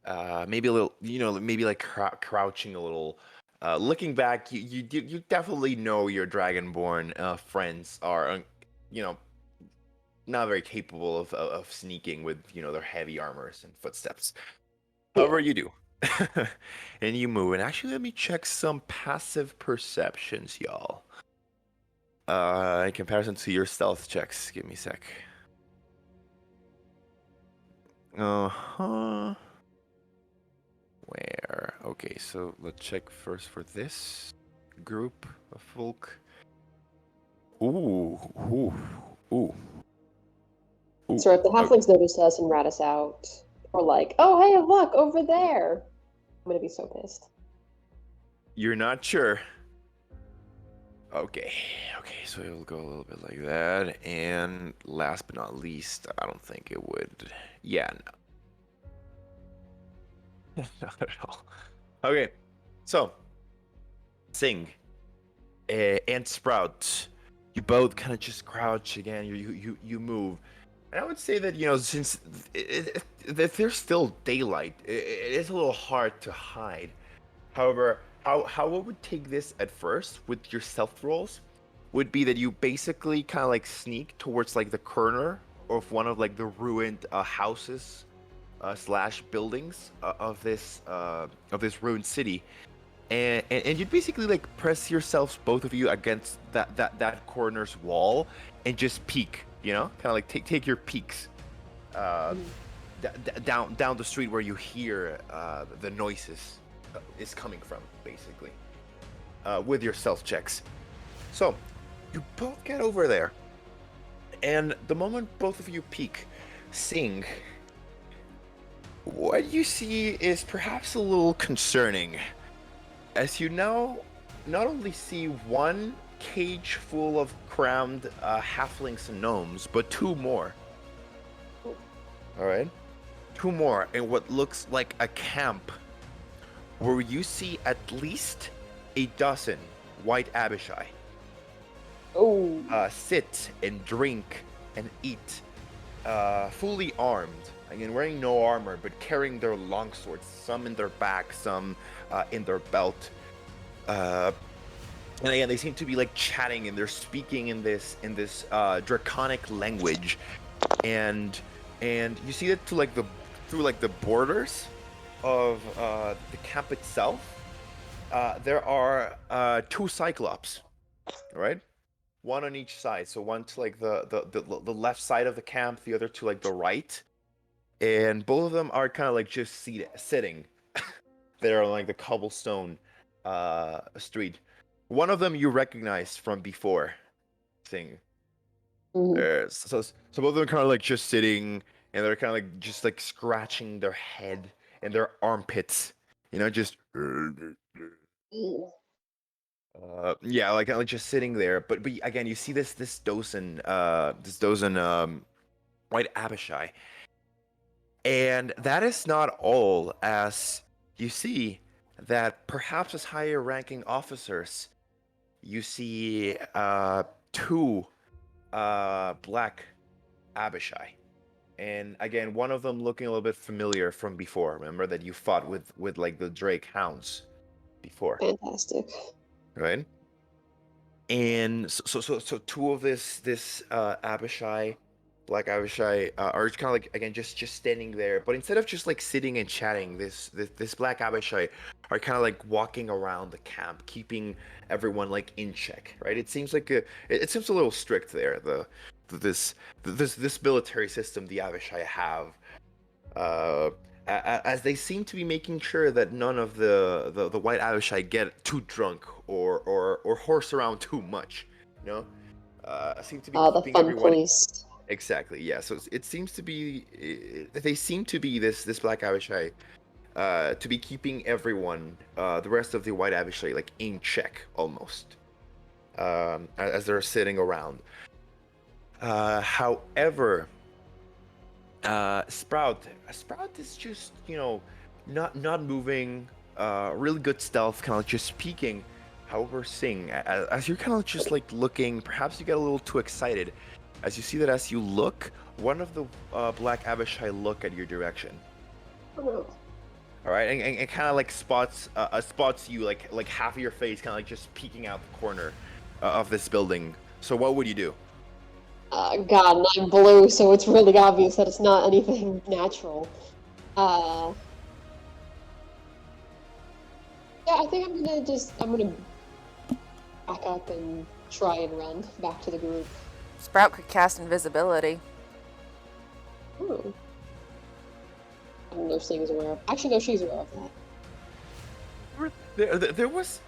Maybe a little, maybe like crouching a little. Looking back, you definitely know your Dragonborn friends are, not very capable of sneaking with, their heavy armors and footsteps. However, you do. And you move. And actually, let me check some passive perceptions, y'all. In comparison to your stealth checks. Give me a sec. Uh-huh. Where? Okay, so let's check first for this group of folk. Ooh. So if the halflings notice us and rat us out, or like, oh hey, look over there, I'm gonna be so pissed. You're not sure. Okay, so it'll go a little bit like that. And last but not least, I don't think it would. Yeah, no. Not at all. Okay, so Sing and Sprout, you both kind of just crouch again. You move. And I would say that, since that there's still daylight, it is a little hard to hide. However, how I would take this at first with your stealth rolls would be that you basically kind of like sneak towards like the corner of one of like the ruined houses slash buildings of this ruined city, and you'd basically like press yourselves, both of you, against that corner's wall and just peek, kind of like take your peeks down the street where you hear the noises is coming from, basically, with your stealth checks. So you both get over there, and the moment both of you peek, Sing, what you see is perhaps a little concerning, as you now not only see one cage full of crammed halflings and gnomes, but two more. All right, two more in what looks like a camp, where you see at least a dozen white Abishai. Oh. sit and drink and eat, fully armed. Again, wearing no armor, but carrying their long swords, some in their back, some in their belt. And again, they seem to be like chatting, and they're speaking in this draconic language, and you see that through like the borders of the camp itself. There are two cyclops, right? One on each side. So one to like the left side of the camp, the other to like the right, and both of them are kind of like just sitting there on like the cobblestone street. One of them you recognize from before, thing. Mhm. So both of them kind of like just sitting, and they're kind of like just like scratching their head and their armpits, just Mm. yeah, like kinda like just sitting there. But again, you see this dozen white Abishai, and that is not all. As you see that perhaps as higher ranking officers, you see two black Abishai. And again, one of them looking a little bit familiar from before. Remember that you fought with like the Drake hounds before, Fantastic. right? And so two of this Abishai, Black Abishai, are kind of like again just standing there. But instead of just like sitting and chatting, this Black Abishai are kind of like walking around the camp, keeping everyone like in check, right? It seems like it seems a little strict there. This military system the Abishai have, uh, as they seem to be making sure that none of the white Abishai get too drunk or horse around too much. You know, seem to be The keeping fun everyone police. exactly. Yeah, so it seems to be they seem to be this black Abishai to be keeping everyone, the rest of the white Abishai, like in check almost, as they're sitting around. However, Sprout is just not moving. Really good stealth, kind of just peeking. However, Sing, as you're kind of just like looking, perhaps you get a little too excited, as you see that as you look, one of the Black Abishai look at your direction. Oh, no. All right, and kind of like spots you like half of your face, kind of like just peeking out the corner of this building. So what would you do? God, and I'm blue, so it's really obvious that it's not anything natural. Uh, yeah, I think I'm gonna back up and try and run back to the group. Sprout could cast invisibility. Oh. I don't know if Sing's aware of. Actually, no, she's aware of that. There was,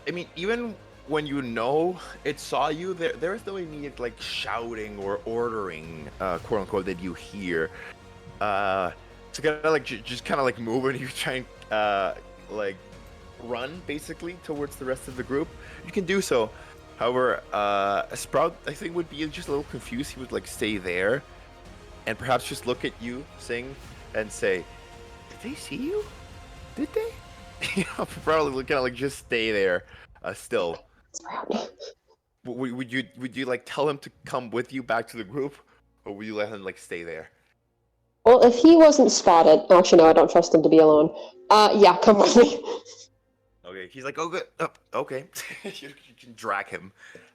I mean, even when you know it saw you, there is no immediate like shouting or ordering, quote unquote, that you hear. So kind of like just kind of like move and you try and like run basically towards the rest of the group. You can do so. However, Sprout I think would be just a little confused. He would like stay there and perhaps just look at you, Sing, and say, "Did they see you? Did they?" Probably kind of like just stay there, still. Sprout. Would you like tell him to come with you back to the group, or would you let him like stay there? Well, if he wasn't spotted, actually, no, I don't trust him to be alone. Yeah, come with me. Okay, he's like, oh good, oh, okay. You can drag him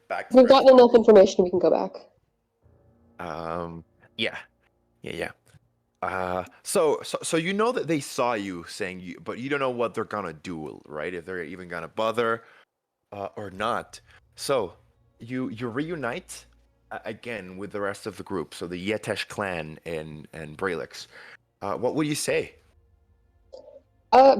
back to the We've rest of gotten the enough information. We can go back. Yeah, yeah. So you know that they saw you saying you, but you don't know what they're gonna do, right? If they're even gonna bother, or not. So you reunite again with the rest of the group. So the Yetesh clan and Bralix. What would you say?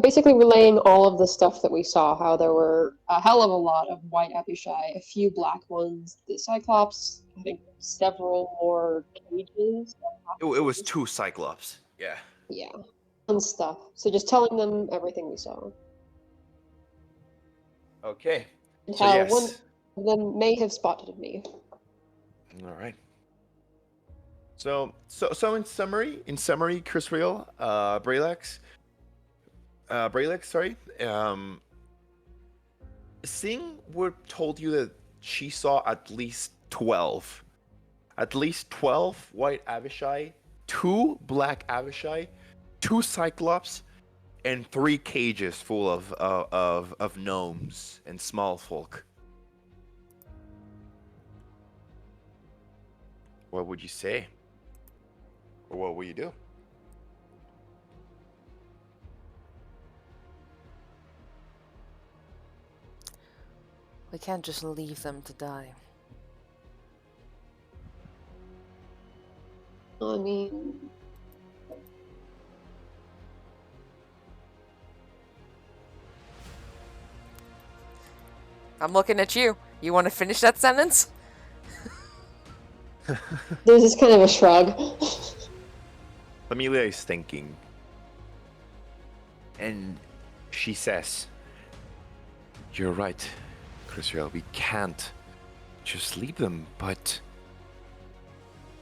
Basically relaying all of the stuff that we saw, how there were a hell of a lot of white Abishai, a few black ones, the Cyclops, I think several more cages. It was two Cyclops. Yeah. Yeah, and stuff. So just telling them everything we saw. Okay. And So how one yes. of them may have spotted me. All right. So in summary, Chris Real, Bralix, sorry. Singh would told you that she saw at least 12. At least 12 white Abishai, 2 black Abishai, 2 Cyclops, and 3 cages full of gnomes and small folk. What would you say? Or what will you do? We can't just leave them to die. I mean, I'm looking at you. You want to finish that sentence? there's this kind of a shrug. Amelia is thinking. And she says, "You're right, Chrisriel, we can't just leave them, but..."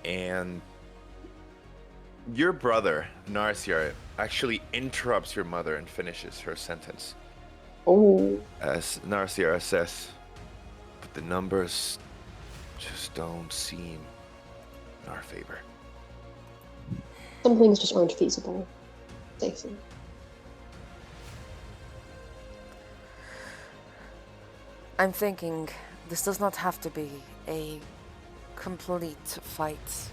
And your brother, Narciar, actually interrupts your mother and finishes her sentence. Oh, As Narciar says, "But the numbers just don't seem in our favor." some things just aren't feasible. Safely. I'm thinking this does not have to be a complete fight.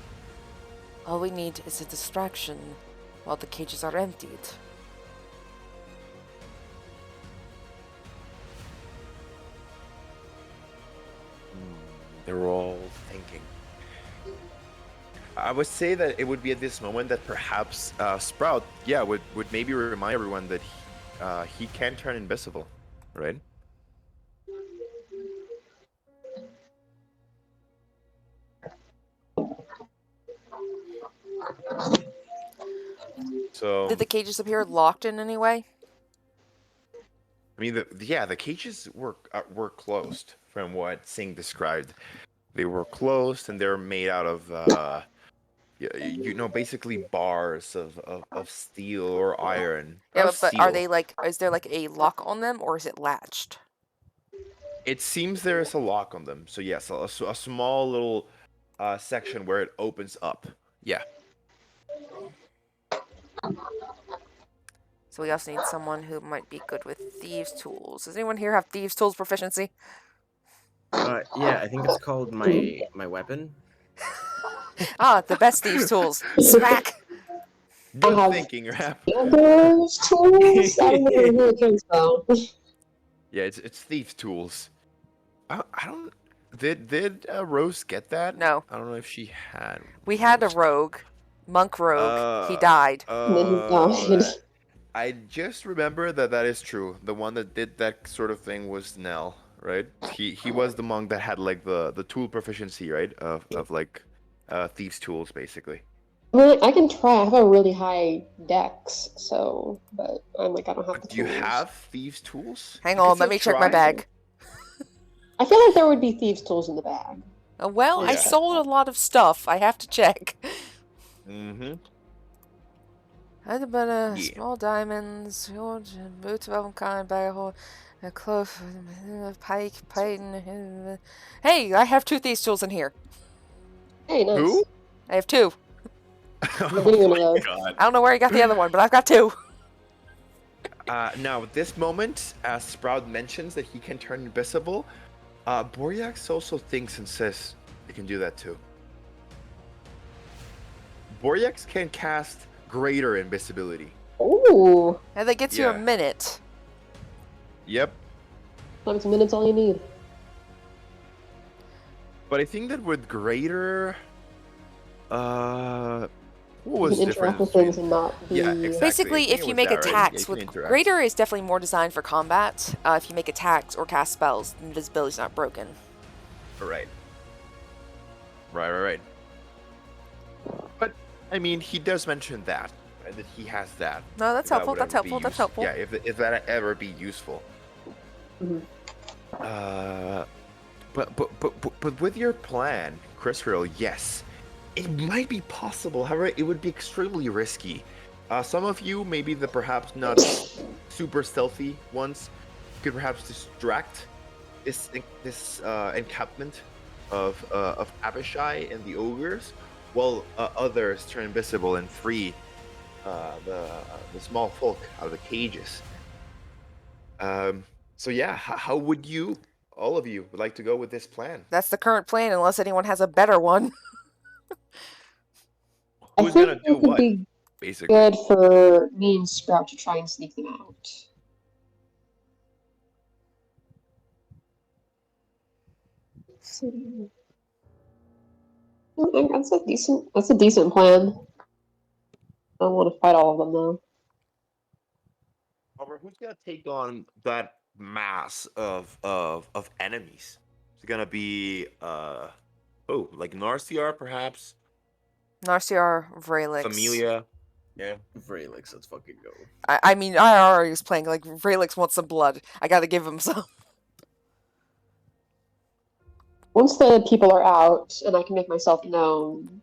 All we need is a distraction while the cages are emptied. They're all thinking. I would say that it would be at this moment that perhaps Sprout, would maybe remind everyone that he can turn invisible, right? So Did the cages appear locked in any way? I mean, the cages were closed from what Singh described. They were closed and they're made out of basically bars of steel or iron. Yeah, Of but are steel. they like, is there like a lock on them or is it latched? It seems there is a lock on them. So yes, a small little section where it opens up. Yeah. So we also need someone who might be good with thieves' tools. Does anyone here have thieves' tools proficiency? Yeah, I think it's called my weapon. Ah, the best thieves' tools. Smack! Good have- thinking, Rap. Those tools? I don't know who it comes from. Yeah, it's thieves' tools. I don't. Did Rose get that? No. I don't know if she had. We had a rogue. Monk rogue. He died. And then he died. I just remember that is true. The one that did that sort of thing was Nell, right? He was the monk that had like the tool proficiency, right? Of like thieves' tools, basically. I mean, I can try. I have a really high dex, so, but I'm like, I don't have the But do you tools. have thieves' tools? Hang You can on, let still me check my try. bag. I feel like there would be thieves' tools in the bag. Well, I Yeah. sold a lot of stuff. I have to check. Mm-hmm. I'd have been a Yeah. small diamonds, boots of every kind, bag of hold, a cloth, pike, python. Hey, I have 2 thieves' tools in here. Hey, nice. Who? I have 2. I'm getting one of those. God. I don't know where you got the other one, but I've got 2. Now, at this moment, as Sprout mentions that he can turn invisible, Boryax also thinks and says he can do that too. Boryax can cast greater invisibility. Ooh, And that gets you a Yeah. minute. Yep. times minutes all you need. But I think that with greater, what You was can the interact difference with things between? and not be... Yeah, exactly. I Basically, think if it you was make that, right? Yeah, attacks you can with interact. greater is definitely more designed for combat. If you make attacks or cast spells, invisibility's not broken. Right. Right. But I mean, he does mention that he has that. No, that's If that helpful. would That's ever be helpful. That's use- helpful. Yeah, if that ever be useful. Mhm. But with your plan, Chrisriel, yes, it might be possible. However, it would be extremely risky. Some of you, maybe the perhaps not super stealthy ones, could perhaps distract this encampment of Abishai and the ogres, while others turn invisible and free the small folk out of the cages. So yeah, how would you, all of you, would like to go with this plan? That's the current plan, unless anyone has a better one. I Who's think gonna do it would what, be basically? good for me and Sprout to try and sneak them out. Let's see. That's a decent plan. I don't want to fight all of them though. Robert, who's gonna take on that mass of enemies? It's gonna be like Narciar, perhaps Narciar, Vrelix. Familia. Yeah. Vrelix, let's fucking go. I mean, I already was playing, like, Vrelix wants some blood. I gotta give him some. Once the people are out and I can make myself known,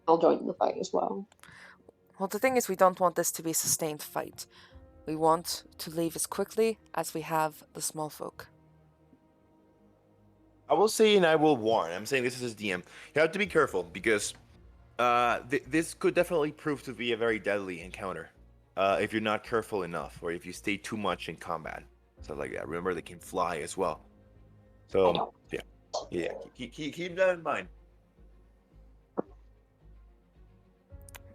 I'll join in the fight as well. Well, the thing is, we don't want this to be a sustained fight. We want to leave as quickly as we have the small folk. I will say, and I will warn. I'm saying this is DM. You have to be careful because this could definitely prove to be a very deadly encounter if you're not careful enough, or if you stay too much in combat, stuff like that. Remember, they can fly as well. So yeah, keep that in mind. I'm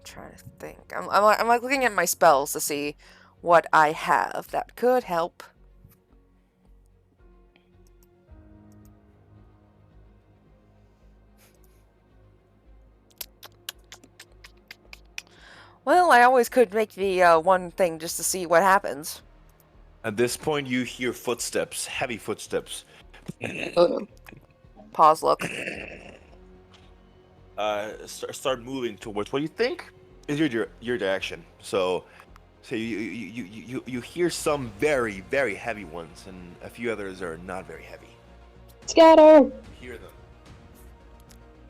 trying to think. I'm like looking at my spells to see what I have that could help. Well, I always could make the one thing just to see what happens. At this point, you hear footsteps, heavy footsteps. Oh no. Pause, look. Start moving towards what you think is your direction. So you hear some very, very heavy ones, and a few others are not very heavy. Scatter! You hear them.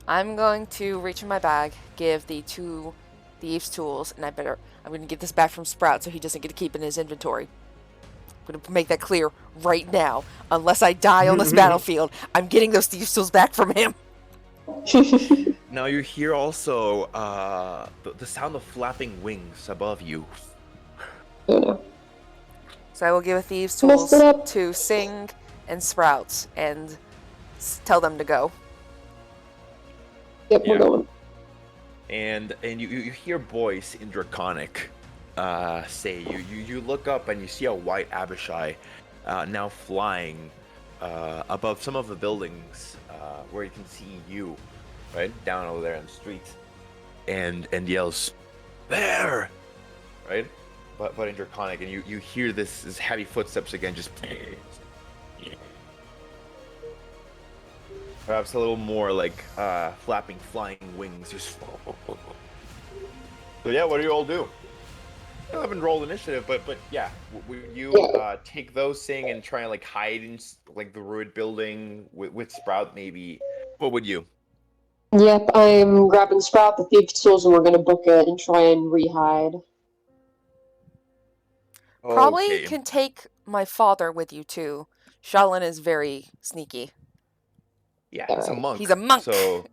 I'm going to reach in my bag, give the 2 thieves' tools, and I'm going to get this back from Sprout so he doesn't get to keep it in his inventory. I'm going to make that clear right now. Unless I die on this battlefield, I'm getting those thieves' tools back from him. Now you hear also the sound of flapping wings above you. Oh no. So I will give a thieves' Messed tools it up. to Sing and Sprouts and tell them to go. Yep, we're Yeah. going. And you hear a voice in Draconic say, you look up and you see a white Abishai now flying above some of the buildings where you can see you, right down over there in the street, and yells, "There!" Right, but in Draconic, and you hear this heavy footsteps again, just perhaps a little more like flapping, flying wings. Just so yeah, what do you all do? I haven't rolled initiative, but yeah, would you take those thing and try and like hide in like the ruined building with Sprout maybe? What would you? Yep, I'm grabbing Sprout, the thief tools, and we're gonna book it and try and rehide. Probably Okay. can take my father with you too. Shalin is very sneaky. Yeah, Yeah, he's a right. monk. He's a monk. So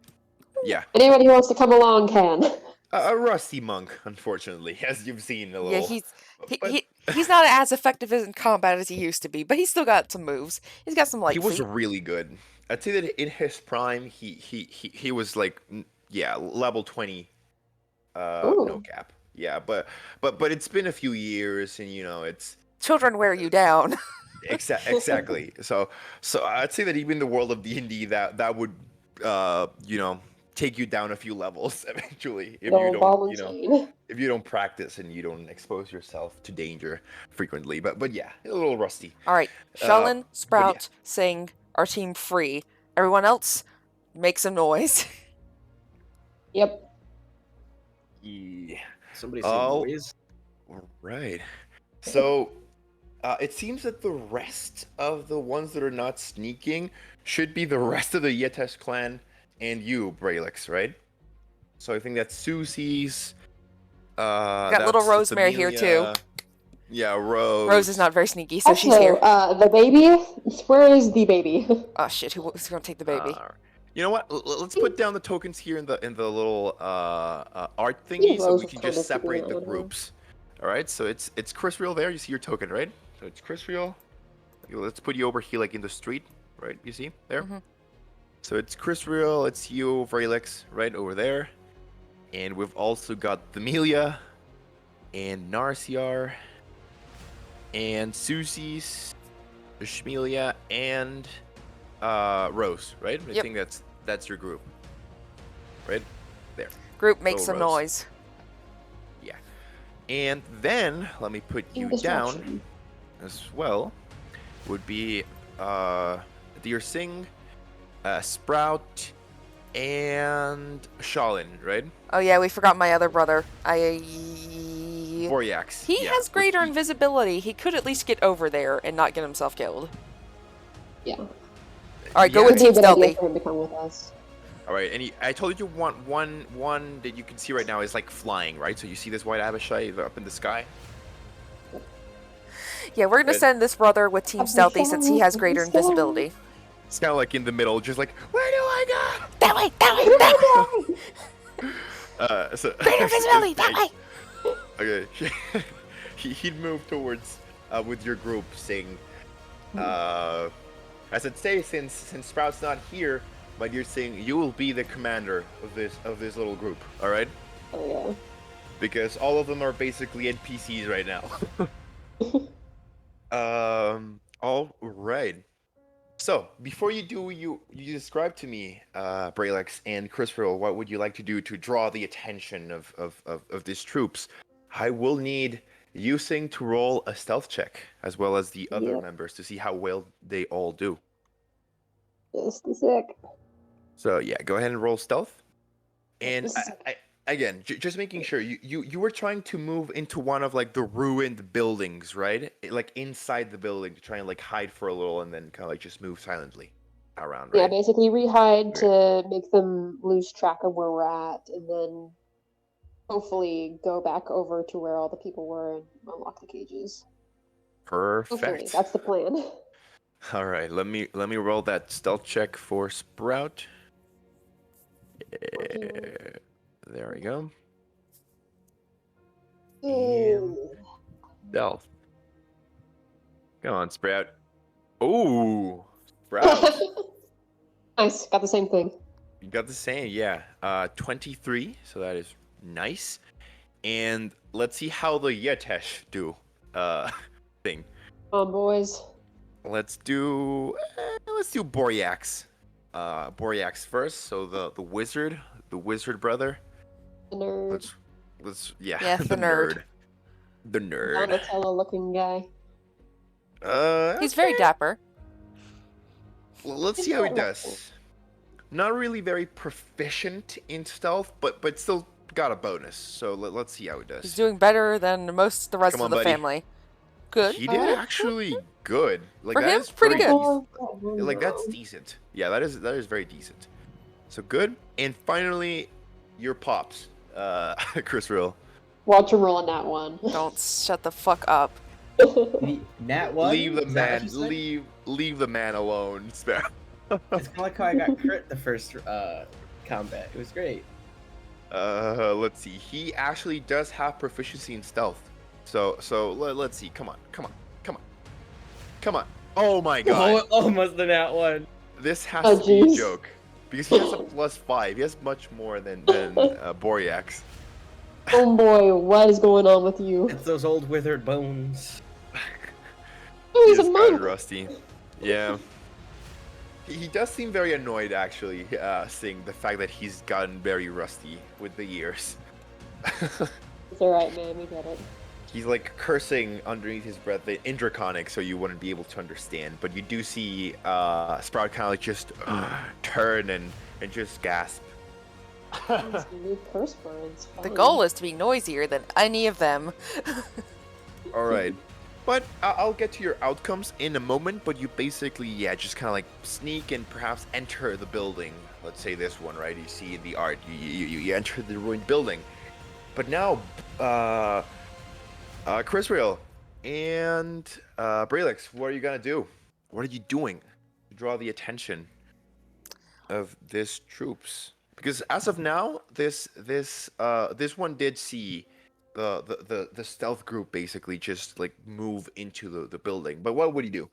yeah, Anybody who wants to come along can. a rusty monk, unfortunately, as you've seen a Yeah, little. But he's not as effective in combat as he used to be, but he's still got some moves. He's got some light he was feet. really good. I'd say that in his prime, he was like level 20, Ooh. no cap. Yeah, but it's been a few years, and it's Children wear you down. exactly. So I'd say that even in the world of D&D, that would take you down a few levels eventually if you No, don't Valentine. if you don't practice and you don't expose yourself to danger frequently. But yeah, a little rusty. All right, Uh, Shalin, but Sprout, Sing, our team free. Everyone else, make some noise. Yep. Yeah. Somebody say Oh. noise. Right. So it seems that the rest of the ones that are not sneaking should be the rest of the Yetesh clan and you, Braylix, right? So I think that's Susie's. Got little That's Rosemary here, too. Familia. Yeah, Rose. Rose is not very sneaky, so she's Also, here. the baby. Where is the baby? Oh shit, who's gonna take the baby? You know what? Let's put down the tokens here in the little art think thingy, so Rose we was can kind just of keeping separate an the eye on her. groups. All right. So it's Chris Real there. You see your token, right? So it's Chris Real. Let's put you over here, like in the street, right? You see there. Mhm. So it's Chris Real. It's you, Vrelix, right over there, and we've also got Themilia, and Narciar, and Susie's, Shmelia, and Rose, right? I Yep. think that's your group, right? There. Group makes Little some Rose. noise. Yeah. And then let me put you down Distraction. as well. Would be Deer Singh, Sprout, and Shalin, right? Oh yeah, we forgot my other brother. Boryax. He yeah, has greater would be- invisibility. He could at least get over there and not get himself killed. Yeah. All right, go Yeah, with Could be a Team good idea Stealthy. for him to come with us. All right, and I told you one that you can see right now is like flying, right? So you see this white Abishai up in the sky. Yeah, we're gonna Good. send this brother with Team Stealthy since he has greater invisibility. It's kind of like in the middle, just like, where do I go? That way, that way, that way. So Greater invisibility, that way. Okay, he'd move towards with your group, saying, as it says, since Sprout's not here, but you're saying you will be the commander of this little group, all right? Oh yeah. Because all of them are basically NPCs right now. All right. So before you do, you describe to me, Bralex and Christopher, what would you like to do to draw the attention of these troops? I will need Yusing to roll a stealth check, as well as the other Yep. members, to see how well they all do. Just a sec. So yeah, go ahead and roll stealth. And Just a sec. again, just making sure you were trying to move into one of like the ruined buildings, right? Like inside the building to try and like hide for a little, and then kind of like just move silently around, Yeah, right? basically rehide Okay. to make them lose track of where we're at, and then hopefully go back over to where all the people were and unlock the cages. Hopefully, Perfect. that's the plan. All right, let me roll that stealth check for Sprout. There we go. And stealth. Come on, Sprout. Ooh, Sprout. Nice, got the same thing. You got the same, yeah. 23, so that is nice. And let's see how the Yetesh do. Thing. Come on, boys. Let's do Boryax. Boryax first. So the wizard brother. The nerd. Let's Yeah, the nerd. The nerd. Donatello-looking guy. He's very dapper. Let's He's see how he very does. helpful. Not really very proficient in stealth, but still got a bonus. So let's see how he does. He's doing better than most of the rest Come of on, the buddy. family. Good. He did actually good. Like For that him, is pretty good. decent. Like that's decent. Yeah, that is very decent. So good. And finally, your pops, Chris Real. Watch him roll on that one. Don't shut the fuck up. Nat one. Leave the Is that what man. you said? Leave the man alone, Sparrow. It's kind of like how I got crit the first combat. It was great. Let's see. He actually does have proficiency in stealth. So let's see. Come on. Oh my god. Oh, almost the nat one. This has Oh, to be a jeez. joke. Because he has a +5. He has much more than Boryax. Oh boy, what is going on with you? It's those old withered bones. Oh, he's He a is kinda monk. rusty. Yeah. He does seem very annoyed, actually, seeing the fact that he's gotten very rusty with the years. It's alright, man, we get it. He's like cursing underneath his breath in Draconic, so you wouldn't be able to understand. But you do see Sprout kind of like just turn and just gasp. These new curse words. The goal is to be noisier than any of them. All right. But I'll get to your outcomes in a moment, but you basically, yeah, just kind of like sneak and perhaps enter the building. Let's say this one, right? You see in the art, you enter the ruined building. But now, Chris Real, And Brelix, what are you gonna do? What are you doing to draw the attention of this troops? Because as of now, this one did see the stealth group basically just like move into the building. But what would he do?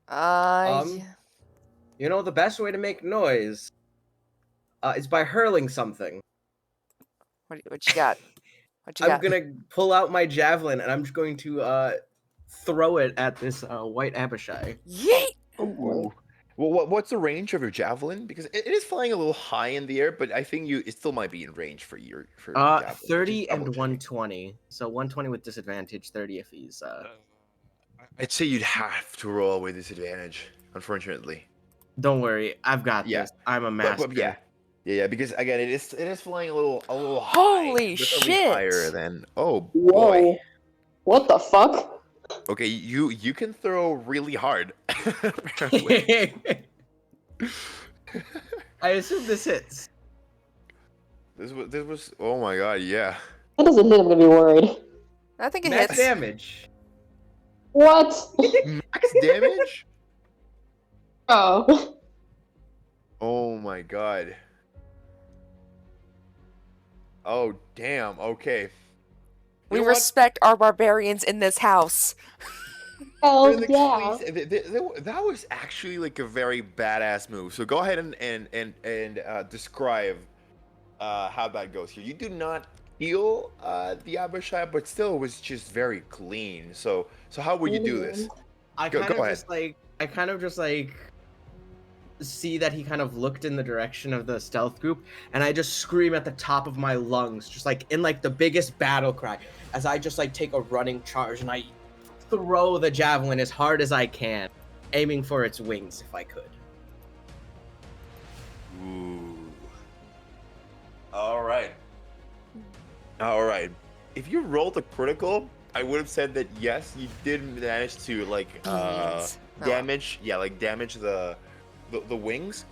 Um, you know, the best way to make noise is by hurling something. What you got? What you I'm got? gonna pull out my javelin and I'm just going to throw it at this white Abishai. Yeet! Oh boy. Well, what's the range of your javelin? Because it is flying a little high in the air, but I think it still might be in range for your javelin. But just 30 and double check. 120. So 120 with disadvantage, 30 if he's I'd say you'd have to roll with disadvantage, unfortunately. Don't worry, I've got Yeah. this. I'm a master. But yeah. Because again, it is flying a little high. Holy Definitely shit! higher than. Oh boy. Whoa. What the fuck? Okay, you can throw really hard. Apparently. I assume this hits. This was. Oh my god, yeah. That doesn't hit, I'm gonna be worried. I think it Max hits. damage. What? Max damage? Oh. Oh my god. Oh damn. Okay. We You know what? respect our barbarians in this house. Hell Felix, yeah. please, that was actually like a very badass move. So go ahead and describe how that goes here. You do not heal the Abishai, but still it was just very clean. So how would you do this? I Go kind of ahead. just like see that he kind of looked in the direction of the stealth group, and I just scream at the top of my lungs, just like in like the biggest battle cry, as I just like take a running charge and I throw the javelin as hard as I can, aiming for its wings if I could. Ooh. All right. All right. If you rolled a critical, I would have said that yes, you did manage to like Beans. Oh. damage. Yeah, like damage the wings.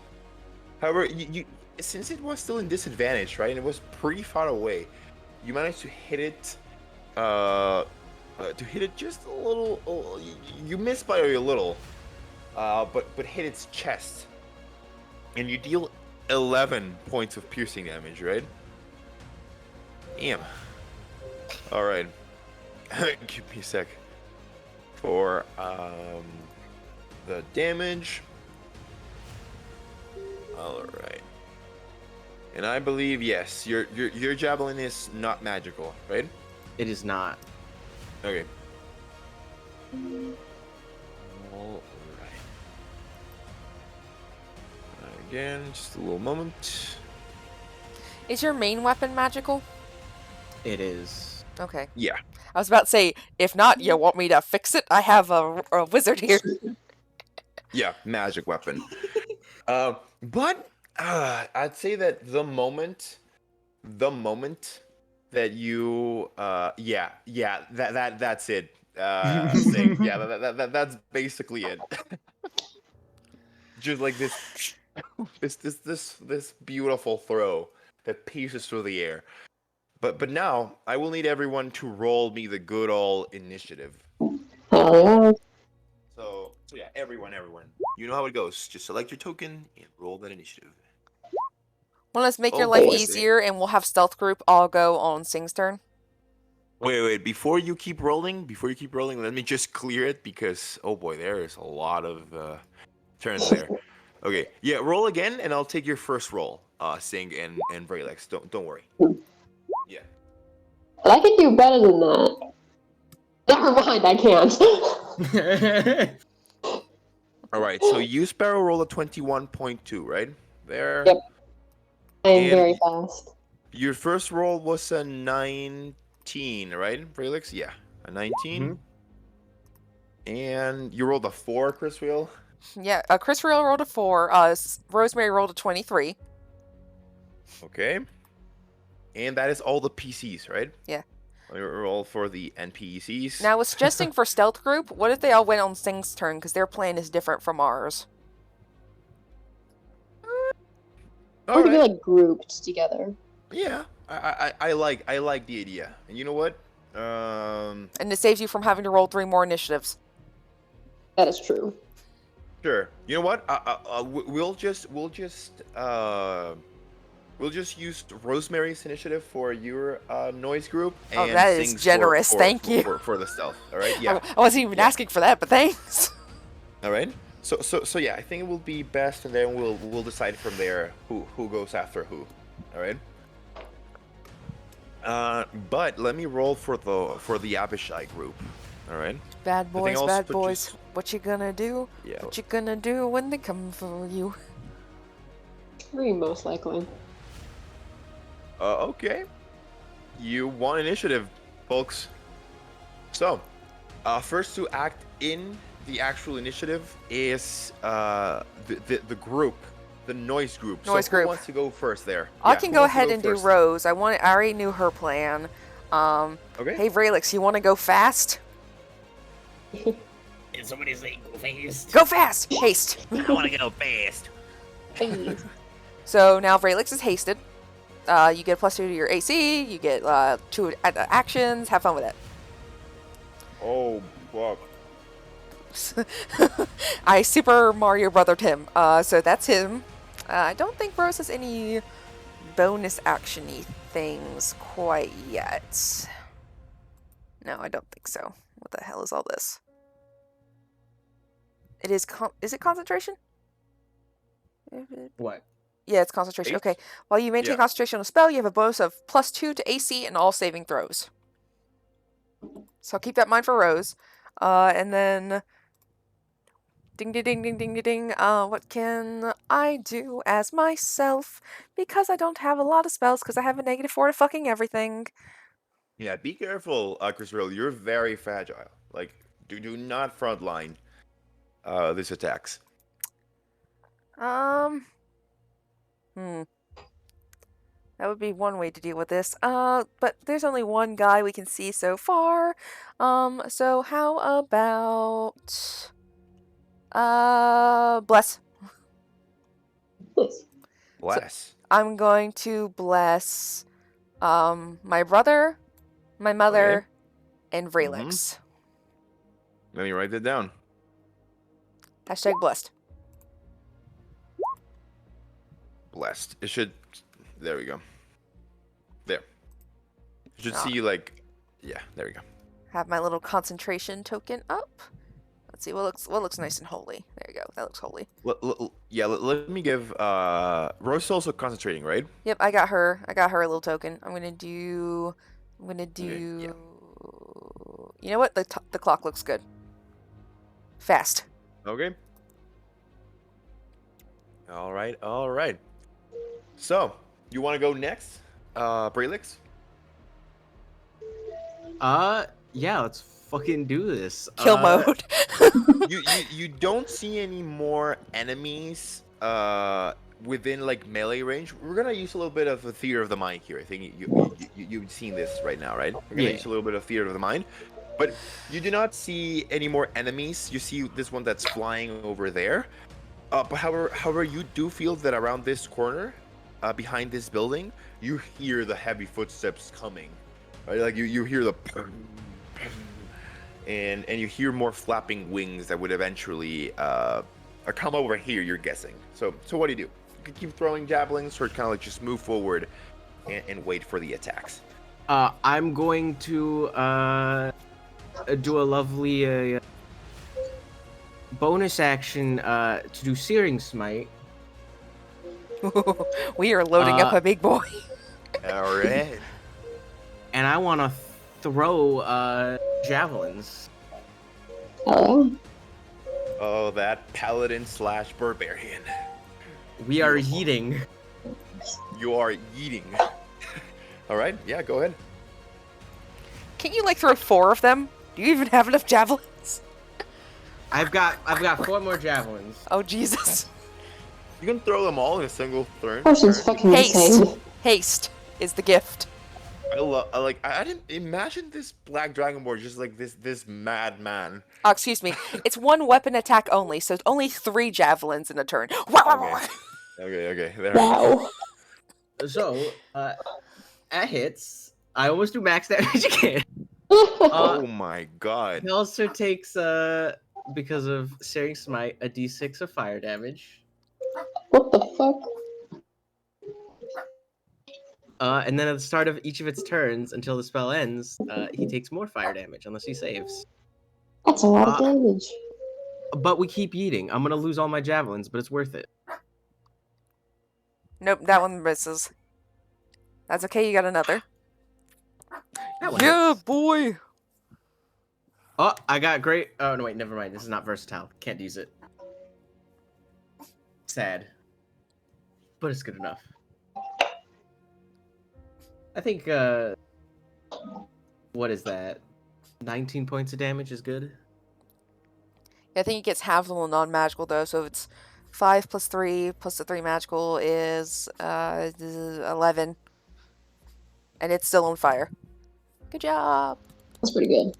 However, you since it was still in disadvantage, right, and it was pretty far away, you managed to hit it. To hit it just a little. You missed by a little. But hit its chest, and you deal 11 points of piercing damage, right? Damn. All right. Give me a sec for the damage. All right. And I believe yes, your javelin is not magical, right? It is not. Okay. All right. Again, just a little moment. Is your main weapon magical? It is. Okay. Yeah. I was about to say, if not, you want me to fix it? I have a wizard here. Yeah, magic weapon. But I'd say that the moment that you that's it. Sing. Yeah, that's basically it. Just like this beautiful throw that pierces through the air. But now I will need everyone to roll me the good old initiative. Hell yeah. So yeah, everyone. You know how it goes. Just select your token and roll that initiative. Well, let's make your Oh, life boy. easier, and we'll have stealth group all go on Sing's turn. Wait. Before you keep rolling, let me just clear it because oh boy, there is a lot of turns there. Okay, yeah, roll again, and I'll take your first roll. Sing and Bralex. Don't worry. Yeah. But I can do better than that. Never mind, I can't. All right. So you Sparrow roll a 21.2, right? There. Yep. I am And very fast. Your first roll was a 19, right, Bralex? Yeah, a 19. And you rolled a 4, Chris Wheel. Yeah, Chris rolled a 4. Rosemary rolled a 23. Okay. And that is all the PCs, right? Yeah. Roll for the NPCs. Now, I was suggesting for stealth group, what if they all went on Sing's turn, because their plan is different from ours? Or to be like grouped together. Yeah, I like the idea. And you know what? And it saves you from having to roll 3 more initiatives. That is true. Sure. You know what? We'll just use Rosemary's initiative for your noise group, Oh, and that is Sing's generous. Thank you. for the stealth. All right. Yeah. I wasn't even asking for that, but thanks. All right. So yeah, I think it will be best, and then we'll decide from there who goes after who. All right. But let me roll for the Abishai group. All right. Bad boys, else, bad but boys. just- What you gonna do? Yeah. What you gonna do when they come for you? Three, most likely. Okay. You won initiative, folks. So, first to act in the actual initiative is the group, the noise group. Noise so group. Who wants to go first there? I Yeah, can who go wants to ahead and do first? Rose. I already knew her plan. Okay. Hey Vrelix, you want to go fast? Did somebody say go fast? Go fast! Haste! I want to go fast. Please. So now Vrelix is hasted. You get a +2 to your AC, you get 2 actions, have fun with it. Oh, fuck. I Super Mario Brothered him, so that's him. I don't think Rose has any bonus action-y things quite yet. No, I don't think so. What the hell is all this? It is is it concentration? What? Yeah, it's concentration. Haste? Okay. While you maintain Yeah. concentration on a spell, you have a bonus of +2 to AC and all saving throws. So keep that in mind for Rose. And then ding ding ding ding ding ding ding. What can I do as myself? Because I don't have a lot of spells, because I have a -4 to fucking everything. Yeah, be careful, Chrisril. You're very fragile. Like, do not frontline these attacks. That would be one way to deal with this. But there's only one guy we can see so far. So how about bless? Please. Bless. I'm going to bless my brother, my mother, and Vrelix. Let me write that down. Hashtag blessed. Blessed. It should. There we go. There. You should Ah. see like. Yeah. There we go. Have my little concentration token up. Let's see what looks nice and holy. There you go. That looks holy. Let me give. Rose is also concentrating, right? Yep, I got her. I got her a little token. I'm gonna do. yeah. You know what? The clock looks good. Fast. Okay. All right. So, you want to go next, Brelix? Yeah, let's fucking do this. Kill mode. you don't see any more enemies within like melee range. We're gonna use a little bit of the theater of the mind here. I think you've seen this right now, right? We're gonna Yeah. use a little bit of theater of the mind, but you do not see any more enemies. You see this one that's flying over there. But however, you do feel that around this corner, behind this building, you hear the heavy footsteps coming. Right? Like you hear the and you hear more flapping wings that would eventually come over here. You're guessing. So what do? You can keep throwing javelins, or kind of like just move forward and wait for the attacks. I'm going to do a lovely bonus action to do Searing Smite. We are loading up Uh, a big boy. All right. And I want to throw javelins. Hell Oh, that paladin / barbarian. We are Beautiful. eating. You are eating. All right. Yeah. Go ahead. Can you like throw 4 of them? Do you even have enough javelins? I've got 4 more javelins. Oh Jesus! You can throw them all in a single turn. Person's fucking Haste. insane. Haste is the gift. I didn't imagine this black dragonborn just like this madman. Oh, excuse me. It's 1 weapon attack only, so it's only 3 javelins in a turn. Okay. There. Wow. So, at hits, I almost do max damage again. Oh my god. He also takes because of Searing Smite a d6 of fire damage. What the fuck? And then at the start of each of its turns until the spell ends, he takes more fire damage unless he saves. That's a lot of damage. But we keep eating. I'm gonna lose all my javelins, but it's worth it. Nope, that one misses. That's okay, you got another. That one Yeah, hits. boy! Oh, I got great. Oh no, wait, never mind. This is not versatile. Can't use it. Sad, but it's good enough. I think. What is that? 19 points of damage is good. I think it gets half the non-magical though, so it's 5 plus 3 plus the 3 magical is 11. And it's still on fire. Good job! That's pretty good.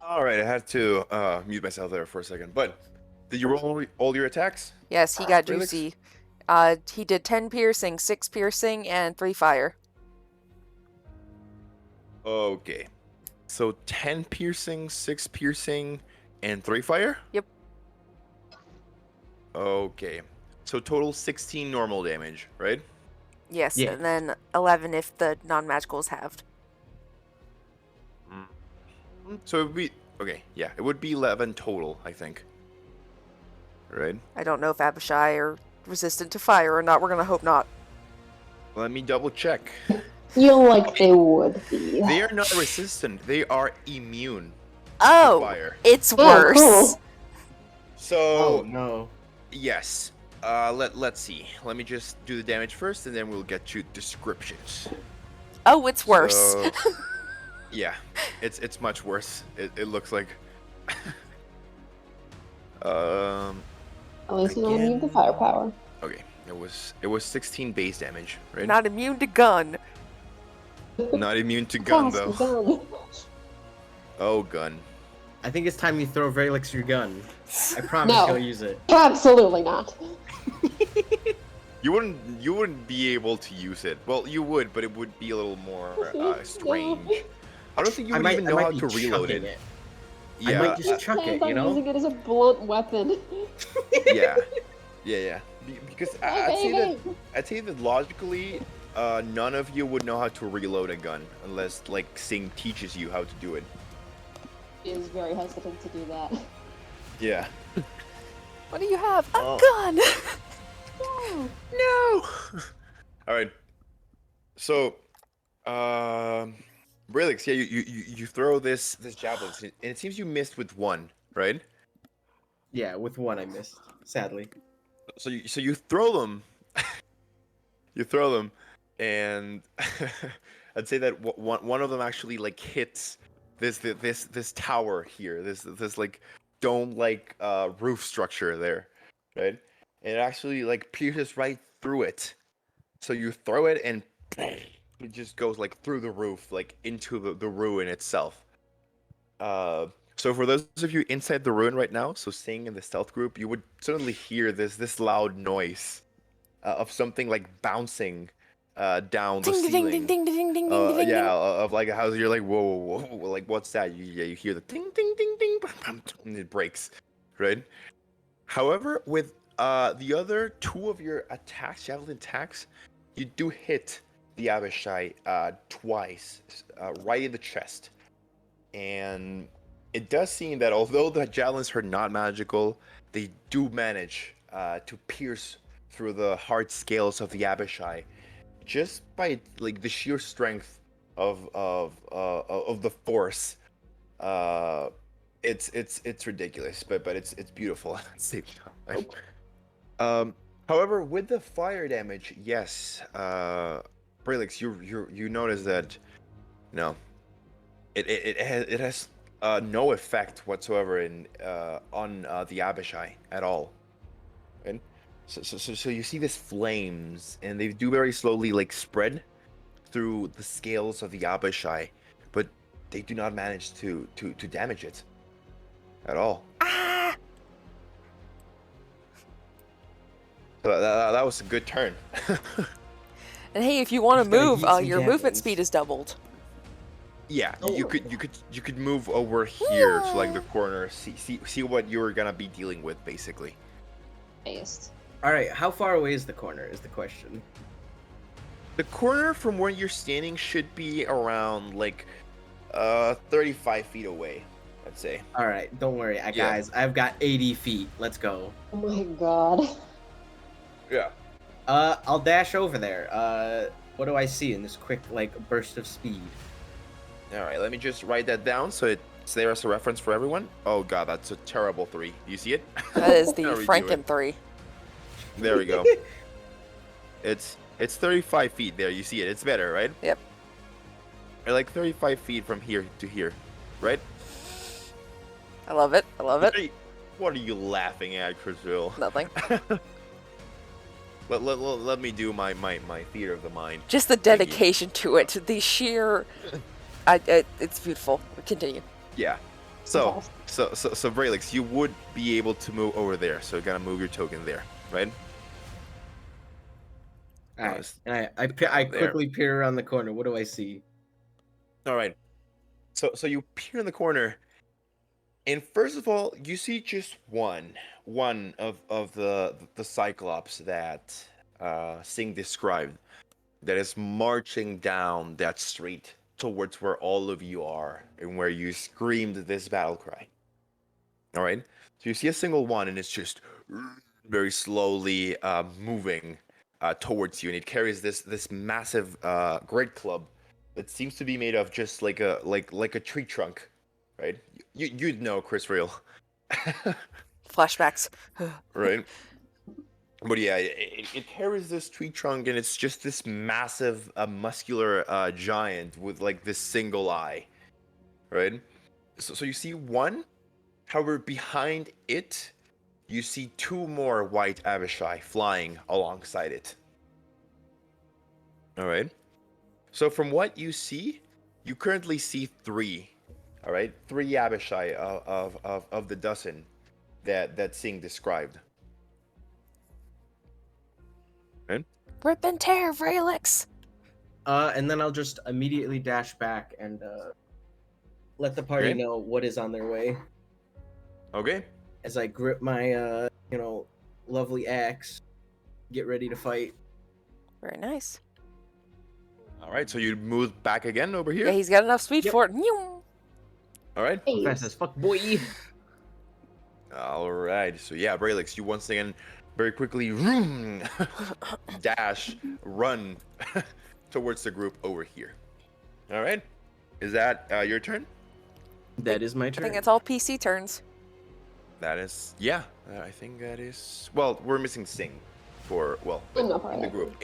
All right, I had to mute myself there for a second. But did you roll all your attacks? Yes, he got Felix? juicy. He did 10 piercing, 6 piercing, and 3 fire. Okay. So 10 piercing, 6 piercing, and 3 fire? Yep. Okay. So total 16 normal damage, right? Yes, Yeah. and then 11 if the non-magical is halved. So it would be okay, yeah, it would be 11 total, I think. Right? I don't know if Abishai are resistant to fire or not. We're gonna hope not. Let me double check. Feel like they would be. They are not resistant, they are immune Oh, to fire. it's Oh, worse. cool. So Oh no. yes. Let's see. Let me just do the damage first and then we'll get to descriptions. Oh, it's worse. So, yeah, it's much worse. It looks like. At least you don't again. need the firepower. Okay, it was 16 base damage, right? Not immune to gun. Not immune to gun Fast though. gun. Oh, gun. I think it's time you throw Velix your gun. I promise No. he'll use it. Absolutely not. You wouldn't be able to use it. Well, you would, but it would be a little more strange. I don't think you would even know how to reload it. I Yeah, might just chuck Plans it, on you know? using it as a blunt weapon. yeah, because Okay, I'd say that logically, none of you would know how to reload a gun unless like Sing teaches you how to do it. He is very hesitant to do that. Yeah. What do you have? A Oh. gun! No. All right. So, Brelix, yeah, you throw this javelin, and it seems you missed with one, right? Yeah, with one I missed, sadly. So you throw them, you throw them, and I'd say that one of them actually like hits this tower here, this like dome like roof structure there, right? And it actually like pierces right through it. So you throw it and it just goes like through the roof, like into the ruin itself. So for those of you inside the ruin right now, so staying in the stealth group, you would suddenly hear this loud noise of something like bouncing down the Ding ding ceiling. ding ding ding ding ding ding. Yeah, of like a house. You're like, whoa, whoa, whoa, like what's that? You hear the ding ding ding ding, and it breaks, right? However, with the other two of your attacks, javelin attacks, you do hit the Abishai twice, right in the chest, and it does seem that although the javelins are not magical, they do manage to pierce through the hard scales of the Abishai, just by like the sheer strength of the force. It's ridiculous, but it's beautiful at the same time. However, with the fire damage, yes, Brelix, you notice that, no, it has no effect whatsoever on the Abishai at all, and so you see these flames, and they do very slowly like spread through the scales of the Abishai, but they do not manage to damage it at all. Ah! So that was a good turn. And hey, if you want to Just gotta move, heat some your movement Japanese. speed is doubled. Yeah, Oh. you could move over here to like the corner, see what you're gonna be dealing with, basically. Highest. All right, how far away is the corner? Is the question. The corner from where you're standing should be around like 35 feet away, I'd say. All right, don't worry, Yeah. guys. I've got 80 feet. Let's go. Oh my god. Yeah. I'll dash over there. What do I see in this quick like burst of speed? All right, let me just write that down so it's there as a reference for everyone. Oh god, that's a terrible 3. Do you see it? That is the I'll redo Franken it. 3. There we go. It's 35 feet there. You see it? It's better, right? Yep. Or like 35 feet from here to here, right? I love it. I love it. What are you laughing at, Chrisville? Nothing. Let me do my theater of the mind. Just the Thank you. dedication to it. The sheer... it's beautiful. Continue. Yeah. So Braylix, you would be able to move over there. So you gotta move your token there, right? All right, Nice. and I There. quickly peer around the corner. What do I see? All right. So you peer in the corner, and first of all, you see just one of the Cyclops that Singh described, that is marching down that street towards where all of you are and where you screamed this battle cry. All right. So you see a single one, and it's just very slowly moving towards you, and it carries this massive great club that seems to be made of just like a tree trunk, right? You'd know, Chris Real. Flashbacks. Right? But yeah, it carries this tree trunk, and it's just this massive, muscular giant with like this single eye, right? So you see one, however, behind it, you see 2 more white Abishai flying alongside it. All right. So from what you see, you currently see 3. All right, 3 Abishai of the dozen that Singh described. Right? Rip and tear, Vrelix. And then I'll just immediately dash back and let the party Okay. know what is on their way Okay. as I grip my lovely axe, get ready to fight. Very nice. All right. So you move back again over here. Yeah, he's got enough speed Yep. for it. Nyoo. All right. Hey. Fast as fuck, boy. All right. So yeah, Braylix, you once again very quickly dash, run towards the group over here. All right. Is that your turn? That is my I turn. think it's all PC turns. That is, yeah. I think that is. Well, we're missing Sing for I'm not in the part group.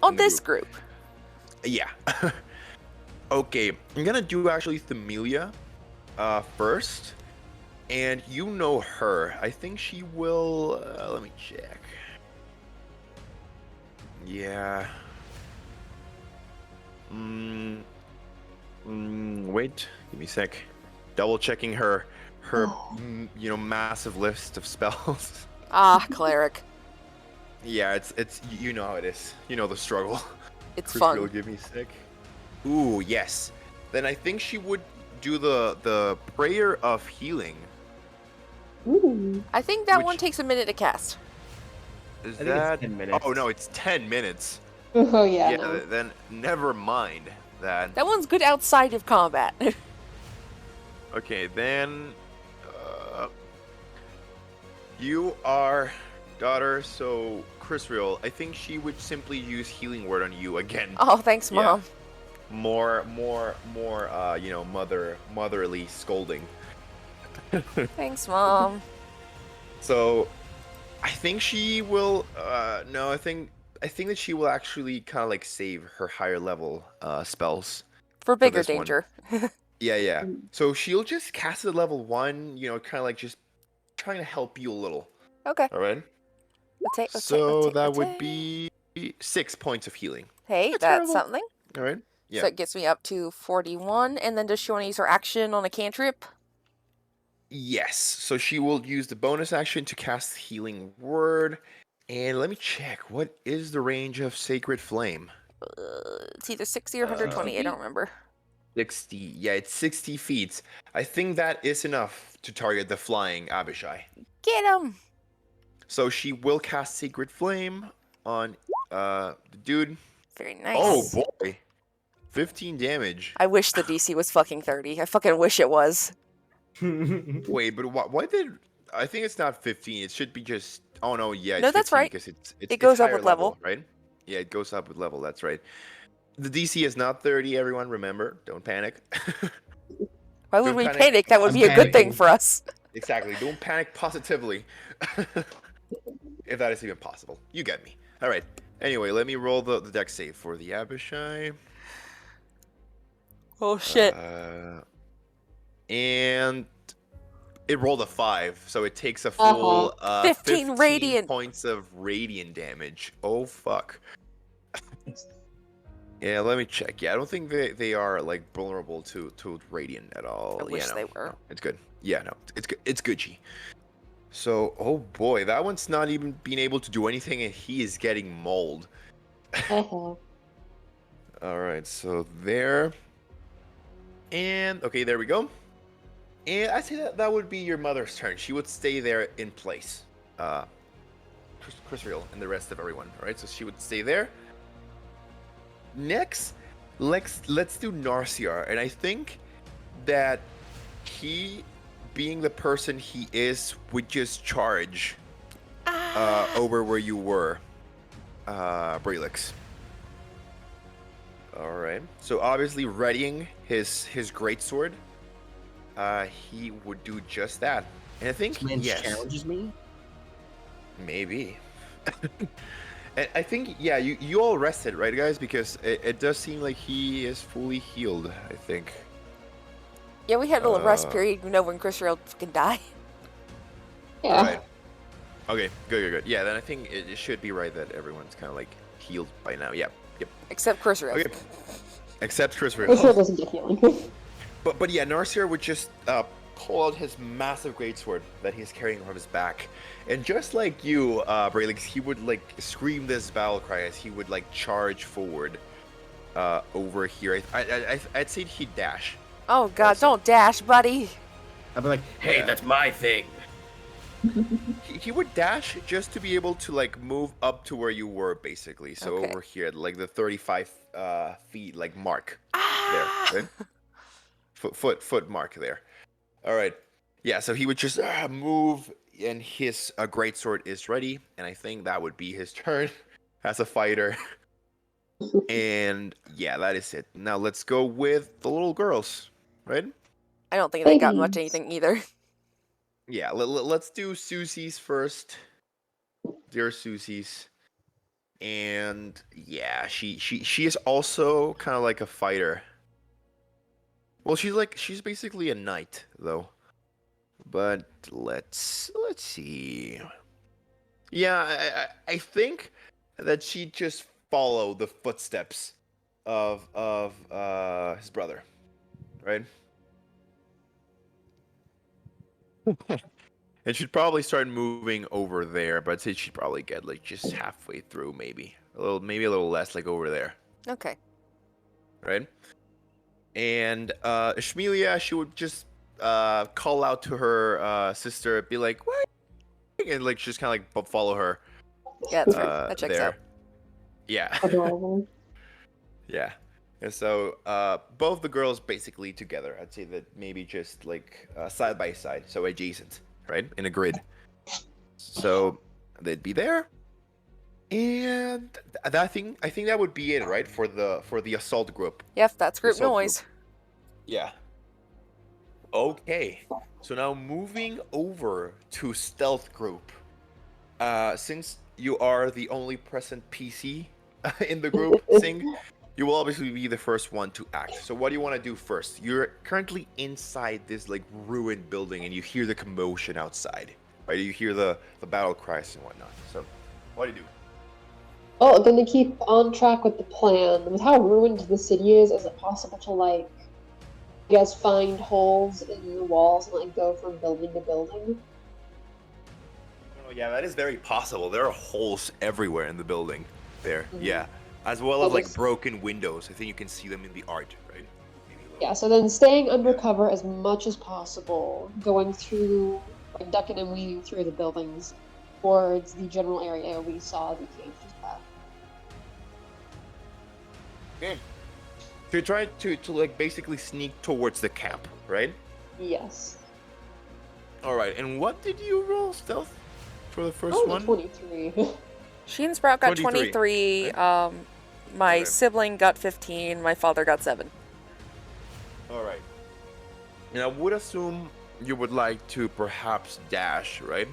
On this group. Yeah. Okay, I'm gonna do actually Themilia first, and you know her. I think she will. Let me check. Yeah. Wait, give me a sec. Double checking her massive list of spells. Ah, cleric. Yeah, it's you know how it is. You know the struggle. It's Chris fun. will give me a sec. Ooh, yes. Then I think she would do the prayer of healing. Ooh. I think that one Which- takes a minute to cast. Is I think it's that 10 minutes. Oh no, it's 10 minutes. Oh yeah. Yeah, No. then never mind that. That one's good outside of combat. Okay, then you are daughter, so Chrisriel, I think she would simply use healing word on you again. Oh, thanks, Yeah. Mom. More motherly scolding. Thanks, Mom. So I think she will no, I think that she will actually kind of like save her higher level spells. For bigger this one. danger. Yeah. Mm. So she'll just cast it level 1, kind of like just trying to help you a little. Okay. All right? Let's So take, that let's would take. be 6 points of healing. Hey, Not that's terrible. something. All right? Yeah. So it gets me up to 41, and then does she want to use her action on a cantrip? Yes. So she will use the bonus action to cast healing word. And let me check. What is the range of Sacred Flame? It's either 60 or 120. I don't remember. 60. Yeah, it's 60 feet. I think that is enough to target the flying Abishai. Get him! So she will cast Secret Flame on the dude. Very nice. Oh boy. 15 damage. I wish the DC was fucking 30. I fucking wish it was. Wait, but why did I think it's not 15? It should be just. Oh no, yeah, it's No, that's 15 right. because it's It goes up higher with level. right? Yeah, it goes up with level. That's right. The DC is not 30. Everyone, remember, don't panic. Why would Don't we panic. panic? That would I'm be a good thing panicking. for us. Exactly. Don't panic positively. If that is even possible. You get me. All right. Anyway, let me roll the deck save for the Abishai. Oh shit. And it rolled a 5, so it takes a full 15 radiant points of radiant damage. Oh fuck. Yeah, let me check. Yeah, I don't think they are like vulnerable to radiant at all. I wish no, they were. no, it's good. Yeah, no, it's good. It's Gucci. So, oh boy, that one's not even being able to do anything, and he is getting mauled. All right, so there. And okay, there we go. And I say that would be your mother's turn. She would stay there in place. Chris Real and the rest of everyone. All right, so she would stay there. Next, let's do Narciar, and I think that he, being the person he is, would just charge over where you were, Brelix. All right. So obviously, readying his greatsword, he would do just that. And I think This man yes, challenges me. maybe. And I think yeah, you all rested, right, guys? Because it does seem like he is fully healed. I think. Yeah, we had a little rest period, you know, when Chris Real fucking died. Yeah. All right. Okay. Good. Yeah. Then I think it should be right that everyone's kind of like healed by now. Yep. Except Chris Real. Okay. Except Chris Real. Israel doesn't get healing. But yeah, Narciar would just pull out his massive greatsword that he's carrying on his back, and just like you, Braylix, he would like scream this battle cry as he would like charge forward over here. I'd say he'd dash. Oh god, Also. don't dash, buddy. I'd be like, Hey, Yeah. that's my thing. He would dash just to be able to like move up to where you were, basically. So Okay. over here, like the 35 feet like mark Ah! there. Right? Foot mark there. All right. Yeah. So he would just move, and his greatsword is ready, and I think that would be his turn as a fighter. And yeah, that is it. Now let's go with the little girls, right? I don't think they got much Babies. anything either. Yeah. Let's do Susie's first. Dear Susie's. And yeah, she is also kind of like a fighter. Well, she's basically a knight though. But let's see. Yeah, I think that she'd just follow the footsteps of his brother, right? And she'd probably start moving over there, but I'd say she'd probably get like just halfway through, maybe a little less, like over there, Okay. right? And Shmelia, she would just call out to her sister, be like, "What?" And like just kind of like follow her. Yeah, that's right. That checks there. out. Yeah, Adorable. yeah. And so both the girls basically together. I'd say that maybe just like side by side, so adjacent, right, in a grid. So they'd be there, and I think that would be it, right, for the assault group. Yep, that's group Assault noise. group. Yeah. Okay. So now moving over to stealth group. Since you are the only present PC in the group, Sing, you will obviously be the first one to act. So what do you want to do first? You're currently inside this like ruined building, and you hear the commotion outside, right? You hear the battle cries and whatnot. So what do you do? Well, then to keep on track with the plan, with how ruined the city is it possible to like, I guess, find holes in the walls and like go from building to building? Oh, yeah, that is very possible. There are holes everywhere in the building. There, Mhm. yeah. as well So as like just broken windows. I think you can see them in the art, right? Maybe a little. yeah, so then staying undercover as much as possible, going through, like ducking and weaving through the buildings towards the general area we saw the cave just at. Okay. So you try to like basically sneak towards the camp, right? Yes. All right. And what did you roll stealth for the first Only one? 23. She and Sprout got 23, 23. right? My Okay. sibling got 15. My father got 7. All right. And I would assume you would like to perhaps dash, right?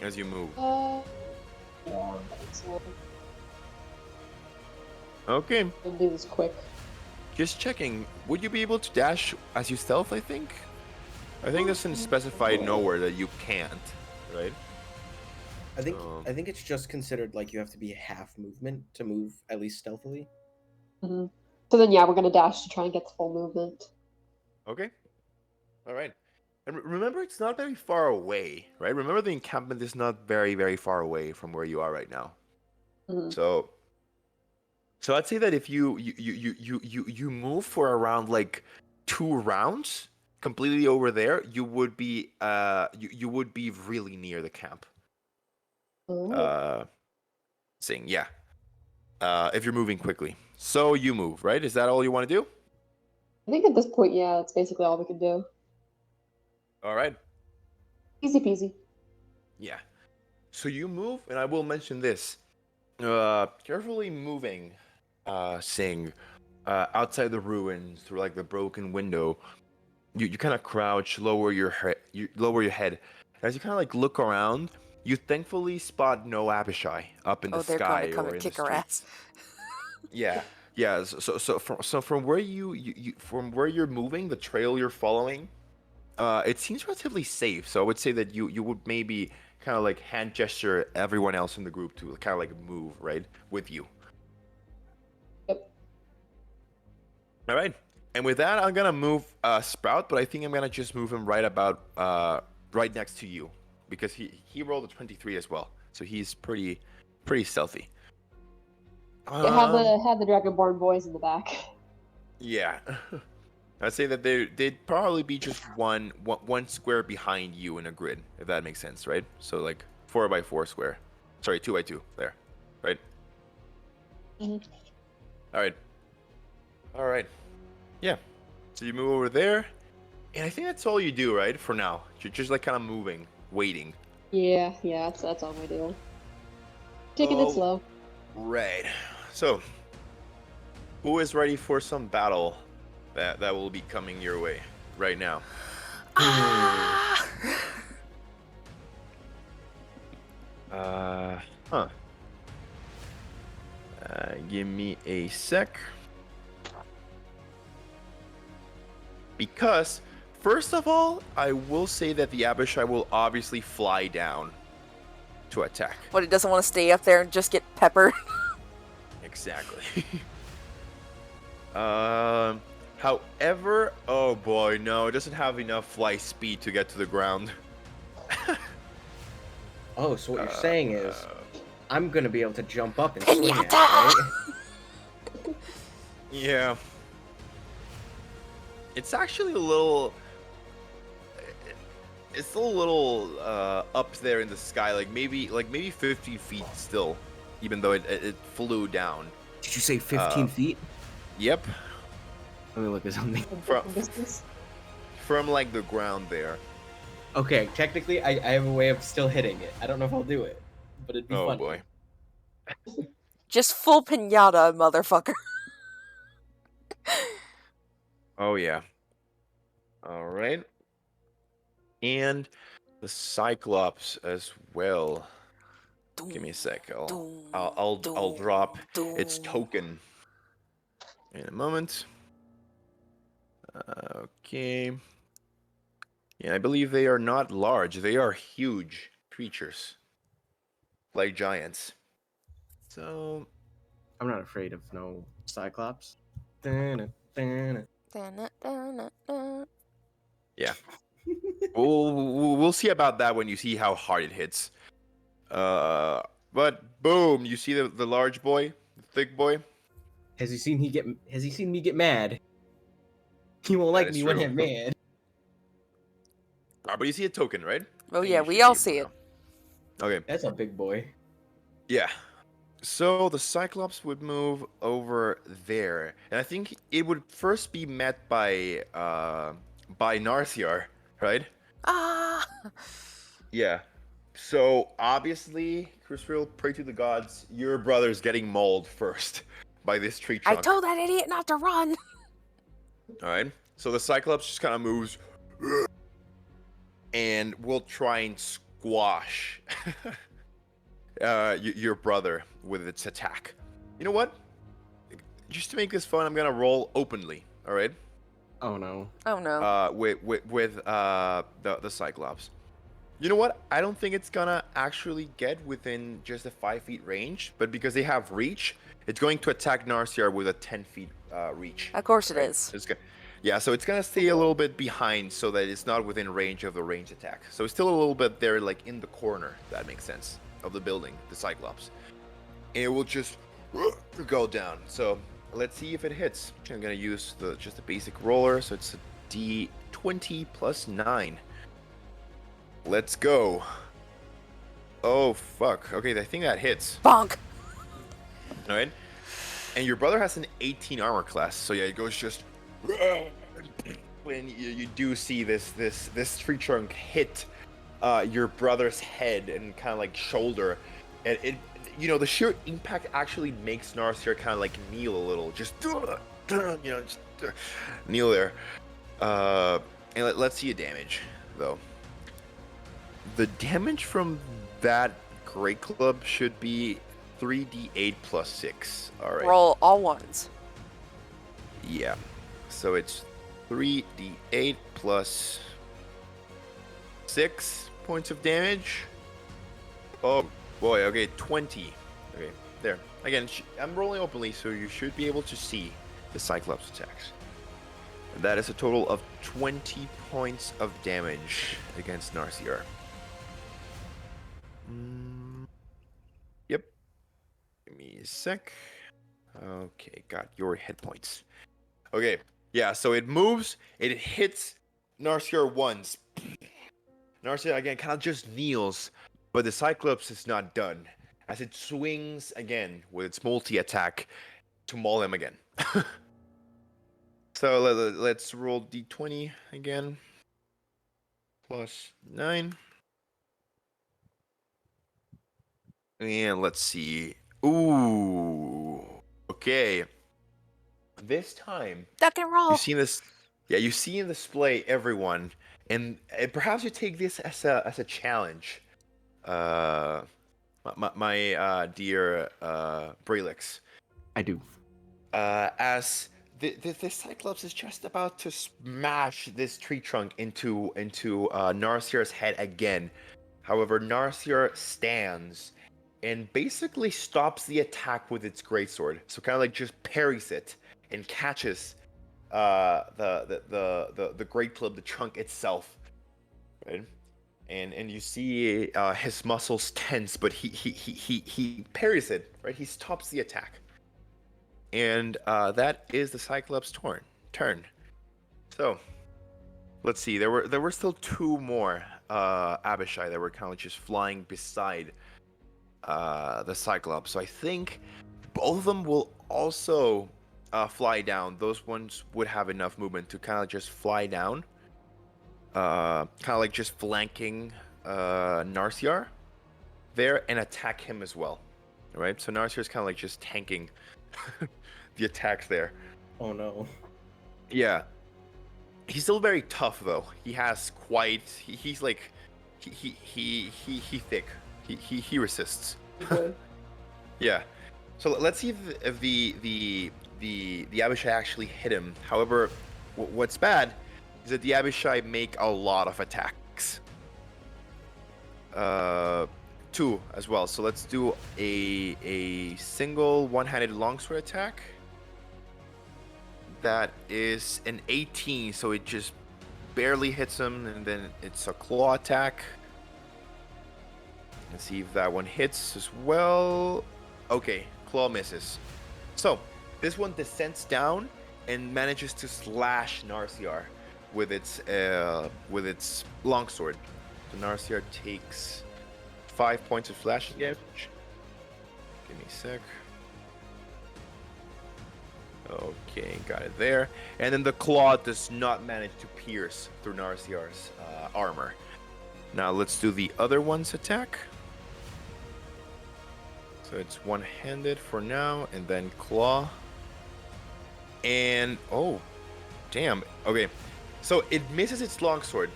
As you move. Yeah, I think so. Okay. I'll do this quick. Just checking. Would you be able to dash as you stealth, I think? I think this is specified nowhere that you can't, right? I think Um, I think it's just considered like you have to be half movement to move at least stealthily. Hmm. So then, yeah, we're gonna dash to try and get the full movement. Okay. All right. And remember, it's not very far away, right? Remember, the encampment is not very, very far away from where you are right now. Hmm. So, so I'd say that if you move for around like 2 rounds completely over there, you would be you would be really near the camp. Oh. Saying yeah. If you're moving quickly, so you move, right? Is that all you want to do? I think at this point, yeah, that's basically all we can do. All right. Easy peasy. Yeah. So you move, and I will mention this. Carefully moving, Sing, outside the ruins through like the broken window. You kind of crouch, lower your head. You lower your head. As you kind of like look around, you thankfully spot no Abishai up in the Oh, they're going to sky come or and in the kick our ass. streets. Yeah, yeah. So from where you from where you're moving, the trail you're following, it seems relatively safe. So I would say that you would maybe kind of like hand gesture everyone else in the group to kind of like move right with you. Yep. All right. And with that, I'm gonna move Sprout, but I think I'm gonna just move him right about right next to you because he rolled a 23 as well, so he's pretty stealthy. Yeah, Um, have the Dragonborn boys in the back. yeah. I'd say that they'd probably be just one square behind you in a grid, if that makes sense, right? So like 4x4 square. Sorry, 2x2 there, right? Mhm. All right. All right. Yeah. So you move over there, and I think that's all you do, right? For now, you're just like kind of moving, waiting. Yeah, that's all we do. Taking it Oh, slow. right. So, who is ready for some battle that will be coming your way right now? Ah! Uh, huh. Give me a sec. Because, first of all, I will say that the Abishai will obviously fly down to attack. But it doesn't want to stay up there and just get peppered. Exactly. However, oh boy, no, it doesn't have enough flight speed to get to the ground. Oh, so what you're saying is I'm gonna be able to jump up and swing at it, Pinata! right? Yeah. It's actually a little. It's still a little up there in the sky, like maybe 50 feet still, even though it flew down. Did you say 15 feet? Yep, Let me look at something. from Distance. from like the ground there. Okay, technically, I have a way of still hitting it. I don't know if I'll do it, but it'd be Oh funny. boy. Just full pinata, motherfucker. Oh yeah. All right. And the Cyclops as well. Give me a sec. I'll drop its token in a moment. Okay. Yeah, I believe they are not large. They are huge creatures, like giants. So I'm not afraid of no Cyclops. Dun-dun-dun-dun. yeah, we'll see about that when you see how hard it hits. But boom, you see the large boy, the thick boy. Has he seen me get mad? He won't That like is me when true. I'm mad. But you see a token, right? Oh And yeah, you we should all be able see to it. know. Okay. That's a big boy. Yeah. So the Cyclops would move over there, and I think it would first be met by Narciar, right? Ah! Yeah. So obviously, Crisriel, pray to the gods, your brother's getting mauled first by this tree I trunk. told that idiot not to run. All right. So the Cyclops just kind of moves, and will try and squash your brother with its attack. You know what? Just to make this fun, I'm gonna roll openly. All right. Oh no. Oh no. With the Cyclops. You know what? I don't think it's gonna actually get within just a 5 feet range, but because they have reach, it's going to attack Narciar with a 10 feet reach. Of course it Right? is. Yeah, so it's gonna stay a little bit behind so that it's not within range of the range attack. So it's still a little bit there, like in the corner. If that makes sense, of the building, the Cyclops. And it will just go down. So let's see if it hits. I'm gonna use just the basic roller. So it's a D20 plus 9. Let's go. Oh fuck. Okay, I think that hits. Bonk. All right. And your brother has an 18 armor class, so yeah, it goes just. When you do see this tree trunk hit your brother's head and kind of like shoulder, and it the sheer impact actually makes Narciar kind of like kneel a little, just just kneel there. And let's see a damage though. The damage from that great club should be 3d8 plus 6. All right. Roll all ones. Yeah. So it's 3d8 plus 6 points of damage. Oh boy. Okay, 20. Okay, there. Again, I'm rolling openly, so you should be able to see the Cyclops attacks. And that is a total of 20 points of damage against Narciar. Yep. Give me a sec. Okay, got your hit points. Okay, yeah, so it moves, it hits Narciar once. Narciar again kind of just kneels, but the Cyclops is not done, as it swings again with its multi-attack to maul him again. So let's roll d20 again. Plus 9. And let's see. Ooh. Okay. This time, Duck and roll. you've seen this. Yeah, you see in display everyone, and perhaps you take this as a challenge. My dear Brelix. I do. As the Cyclops is just about to smash this tree trunk into Narciar's head again. However, Narciar stands and basically stops the attack with its greatsword. So kind of like just parries it and catches the great club, the trunk itself, right? And you see his muscles tense, but he parries it, right? He stops the attack. And that is the Cyclops turn. So let's see. There were still 2 more Abishai that were kind of just flying beside the Cyclops. So I think both of them will also fly down. Those ones would have enough movement to kind of just fly down, kind of like just flanking Narciar there and attack him as well. All right. So Narciar's kind of like just tanking the attacks there. Oh no. Yeah. He's still very tough though. He has quite. He's like he thick. He resists. Okay. Yeah. So let's see if the Abishai actually hit him. However, what's bad is that the Abishai make a lot of attacks. 2 as well. So let's do a single one-handed longsword attack. That is an 18, so it just barely hits him, and then it's a claw attack. Let's see if that one hits as well. Okay, claw misses. So This one descends down and manages to slash Narciar with its longsword. So Narciar takes 5 points of slashing damage. Give me a sec. Okay, got it there. And then the claw does not manage to pierce through Narciar's armor. Now let's do the other one's attack. So it's one-handed for now, and then claw. And oh, damn. Okay, so it misses its longsword.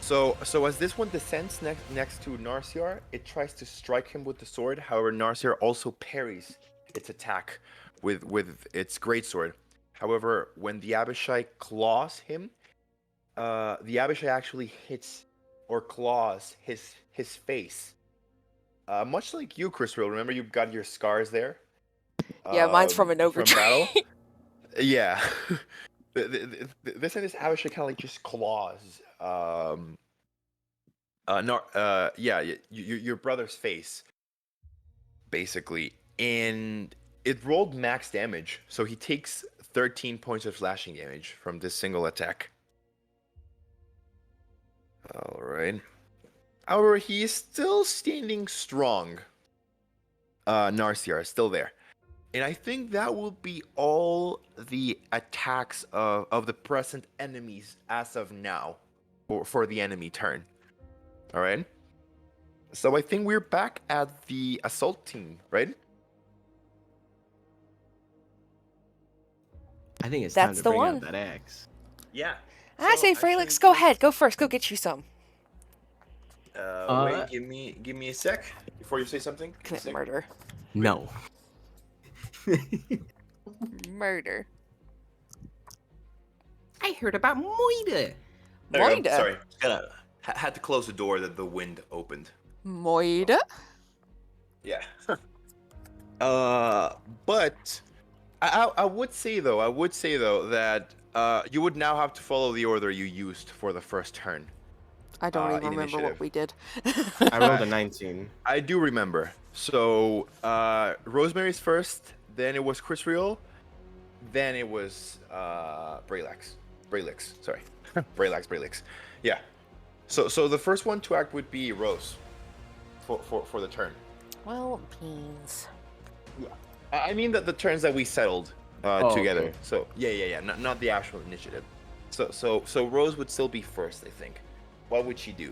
So as this one descends next to Narciar, it tries to strike him with the sword. However, Narciar also parries its attack with its greatsword. However, when the Abishai claws him, the Abishai actually hits or claws his face. Much like you, Chrisril. Remember, you've got your scars there. Yeah, mine's from an ogre from battle. tree. Yeah. This Abishai kind of like just claws. Your brother's face, basically, and it rolled max damage, so he takes 13 points of slashing damage from this single attack. All right. However, he is still standing strong. Narciar is still there. And I think that will be all the attacks of the present enemies as of now for the enemy turn. All right. So I think we're back at the assault team, right? I think it's That's time to the bring one. out that axe. Yeah. I say, Frelix, go ahead. Go first. Go get you some. Wait, give me a sec before you say something. Commit murder. No. Murder. I heard about Moida. Moida. Sorry, had to close the door that the wind opened. Moida? Yeah. But I would say though that you would now have to follow the order you used for the first turn. I don't even in remember what initiative. we did. I rolled a 19. I do remember. So Rosemary's first, then it was Chrisriel, then it was Braylax. Sorry, Braylax. Yeah. So the first one to act would be Rose for the turn. Well, beans. I mean that the turns that we settled together. Okay. So yeah. Not the actual initiative. So Rose would still be first, I think. What would she do?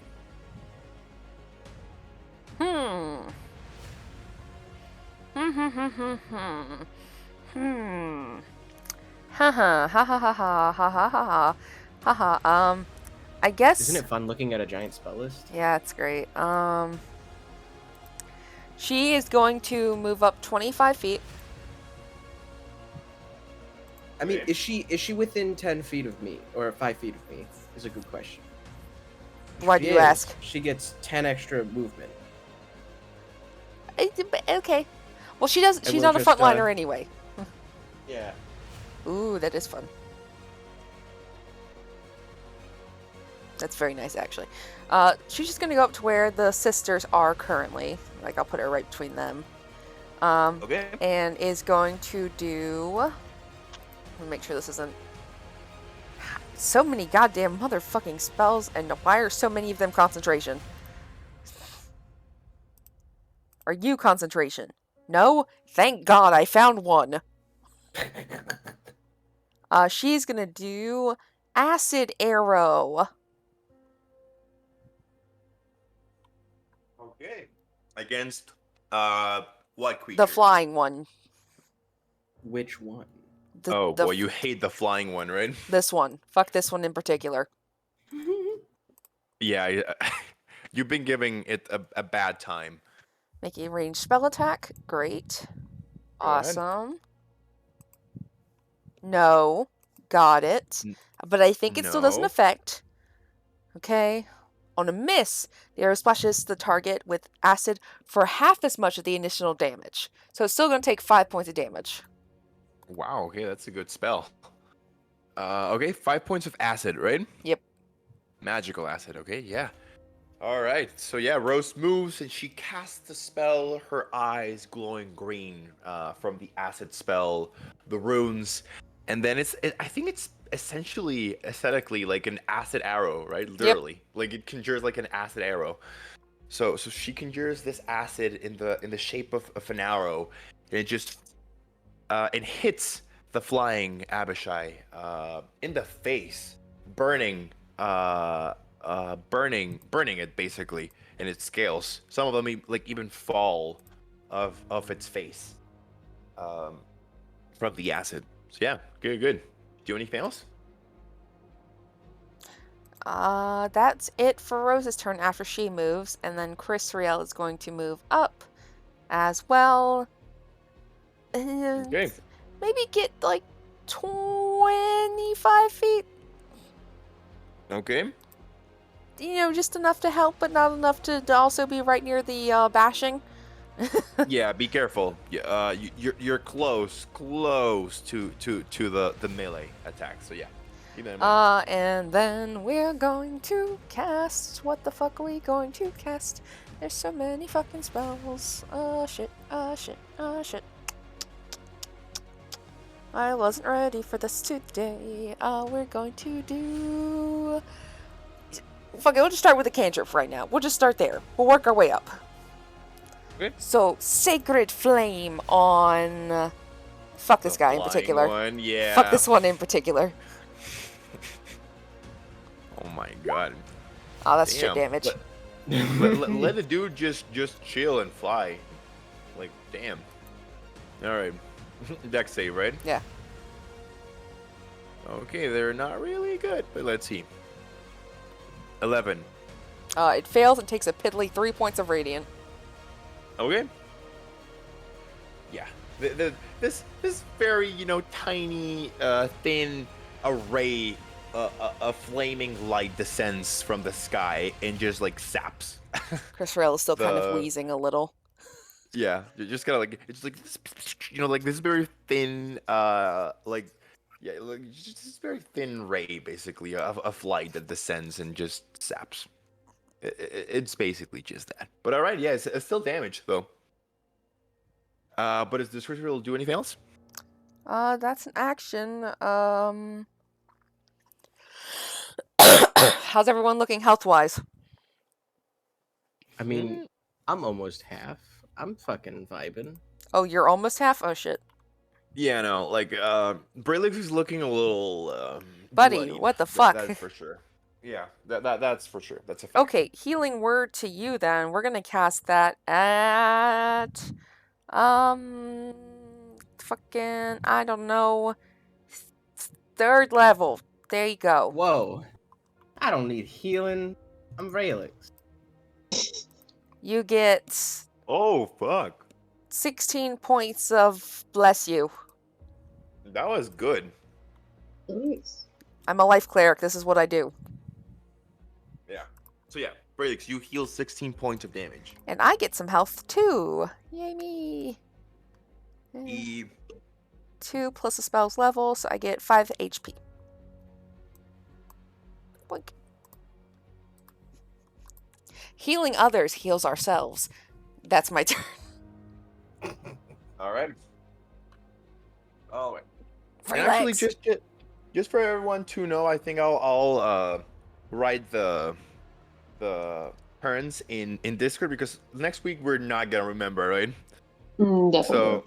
Hmm. Ha ha ha ha ha ha ha ha ha ha ha. I guess. Isn't it fun looking at a giant spell list? Yeah, it's great. She is going to move up 25 feet. I mean, is she within 10 feet of me or 5 feet of me? Is a good question. Why do She you is. ask? She gets 10 extra movement. Okay. Well, she does. And She's we'll not a just, frontliner anyway. Yeah. Ooh, that is fun. That's very nice, actually. She's just gonna go up to where the sisters are currently. Like, I'll put her right between them. Okay. And is going to do. Let me make sure this isn't. So many goddamn motherfucking spells, and why are so many of them concentration? Are you concentration? No? Thank God I found one. She's gonna do acid arrow. Okay. Against what creature? The flying one. Which one? Boy, you hate the flying one, right? This one. Fuck this one in particular. Yeah, you've been giving it a bad time. Make a ranged spell attack. Great. Go ahead. Awesome. No. Got it. But I think it still doesn't No. affect. Okay. On a miss, the arrow splashes the target with acid for half as much of the initial damage. So it's still going to take 5 points of damage. Wow, okay, that's a good spell. Okay, 5 points of acid, right? Yep. Magical acid, okay, yeah. All right. So yeah, Rose moves and she casts the spell. Her eyes glowing green from the acid spell, the runes, and then I think it's essentially aesthetically like an acid arrow, right? Yep. Literally, like it conjures like an acid arrow. So she conjures this acid in the shape of an arrow, and it just it hits the flying Abishai in the face, burning burning it basically in its scales. Some of them like even fall of its face um, from the acid. So yeah, good. Do anything else? That's it for Rose's turn after she moves, and then Chris Riel is going to move up as well. And Okay. maybe get like 25 feet. Okay. You know, just enough to help, but not enough to also be right near the bashing. Yeah, be careful. You're close to the melee attack. So yeah, keep that in mind. And then we're going to cast. What the fuck are we going to cast? There's so many fucking spells. Shit. Shit. I wasn't ready for this today. We're going to do. Fuck it, we'll just start with the cantrip right now. We'll just start there. We'll work our way up. Okay. So, Sacred Flame on. Fuck this The guy in flying particular. one, yeah. Fuck this one in particular. Oh my god. Oh, that's shit Damn. damage. Let the dude just chill and fly. Like, damn. All right. Dex save, right? Yeah. Okay, they're not really good, but let's see. 11. It fails and takes a piddly 3 points of radiant. Okay. Yeah. This very tiny thin array of flaming light descends from the sky and just like saps. Chris Rail is still kind of The- wheezing a little. Yeah, just kind of like it's like like this very thin like just this very thin ray basically of light that descends and just saps. It's basically just that. But all right, yeah, it's still damage though. But is this ritual do anything else? That's an action. How's everyone looking health-wise? I mean, I'm almost half. I'm fucking vibing. Oh, you're almost half? Oh, shit. Yeah, no, like Braylix is looking a little Buddy, bloodied. what the fuck? That's for sure. Yeah, that's for sure. That's a fact. Okay, healing word to you then. We're gonna cast that at fucking I don't know, 3rd level. There you go. Whoa. I don't need healing. I'm Raelix. You get Oh fuck, 16 points of bless you. that was good. Nice. I'm a life cleric. This is what I do. Yeah. So yeah, Braylix, you heal 16 points of damage. And I get some health too. Yay me. E 2 plus the spell's level, so I get 5 HP. Boink. Healing others heals ourselves. That's my turn. All right. Oh, and Relax. actually, just for everyone to know, I think I'll write the turns in Discord because next week we're not gonna remember, right? Definitely. So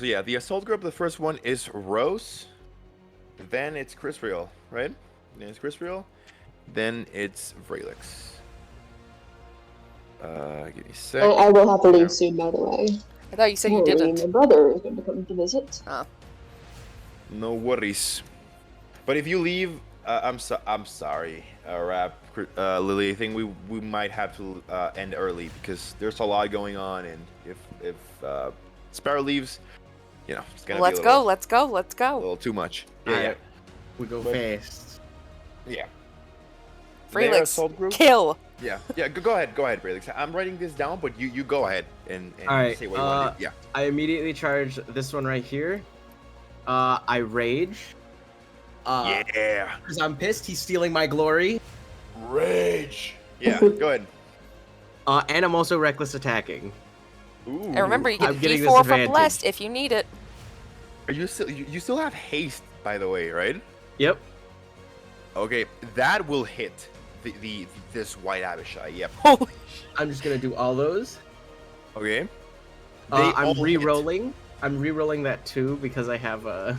yeah, the assault group. The first one is Rose, then it's Chris Real, right? Then it's Chris Real, then it's Vrelix. Give me a sec. I will have to leave Yeah. soon, by the way. I thought you said you Apparently, didn't. my brother is going to come to visit. No worries. But if you leave, I'm sorry, Rap, Lily. I think we might have to end early because there's a lot going on, and if Sparrow leaves, it's gonna Let's be go, a let's go, let's go. little too much. Yeah, Alright. We go But- fast. yeah. Frelix, Their assault group. kill. Yeah. Go ahead, Braylix. I'm writing this down, but you go ahead and Alright, say what you want to do. Yeah. I immediately charge this one right here. I rage. Yeah. Because I'm pissed he's stealing my glory. Rage. Yeah, go ahead. And I'm also reckless attacking. Ooh. And remember, you get I'm getting D4 this for advantage. blessed if you need it. Are you still you still have haste, by the way, right? Yep. Okay, that will hit this white Abishai. Yep. Holy I'm just gonna do all those. Okay. I'm all hit. re-rolling. I'm re-rolling that too because I have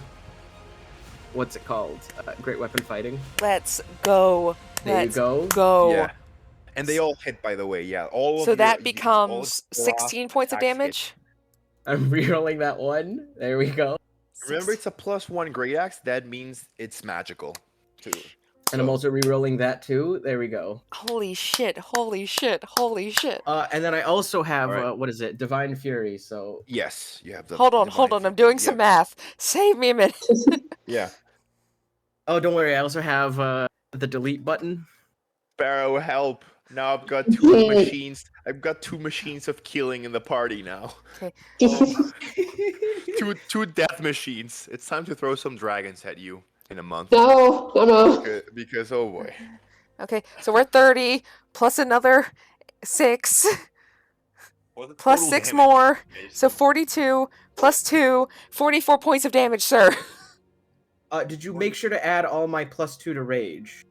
what's it called? Great weapon fighting. Let's go. There you Let's go. go. Yeah. And they all hit, by the way. Yeah, all of So your, that all becomes of your last 16 points of attacks hit. damage. I'm re-rolling that one. There we go. Remember, it's a +1 great axe. That means it's magical, too. And I'm also re-rolling that too. There we go. Holy shit, holy shit, holy shit. And then I also have Alright. what is it? Divine Fury. So Yes, you have the. Hold on, Divine I'm Fury. doing some Yep. math. Save me a minute. Yeah. oh, don't worry. I also have the delete button. Sparrow, help! Now I've got two machines. I've got 2 machines of killing in the party now. Okay. Two death machines. It's time to throw some dragons at you in a month. No. Because oh boy. Okay, so we're 30 plus another 6 plus 6 more. So 42 plus 2, 44 points of damage, sir. Did you make sure to add all my +2 to rage?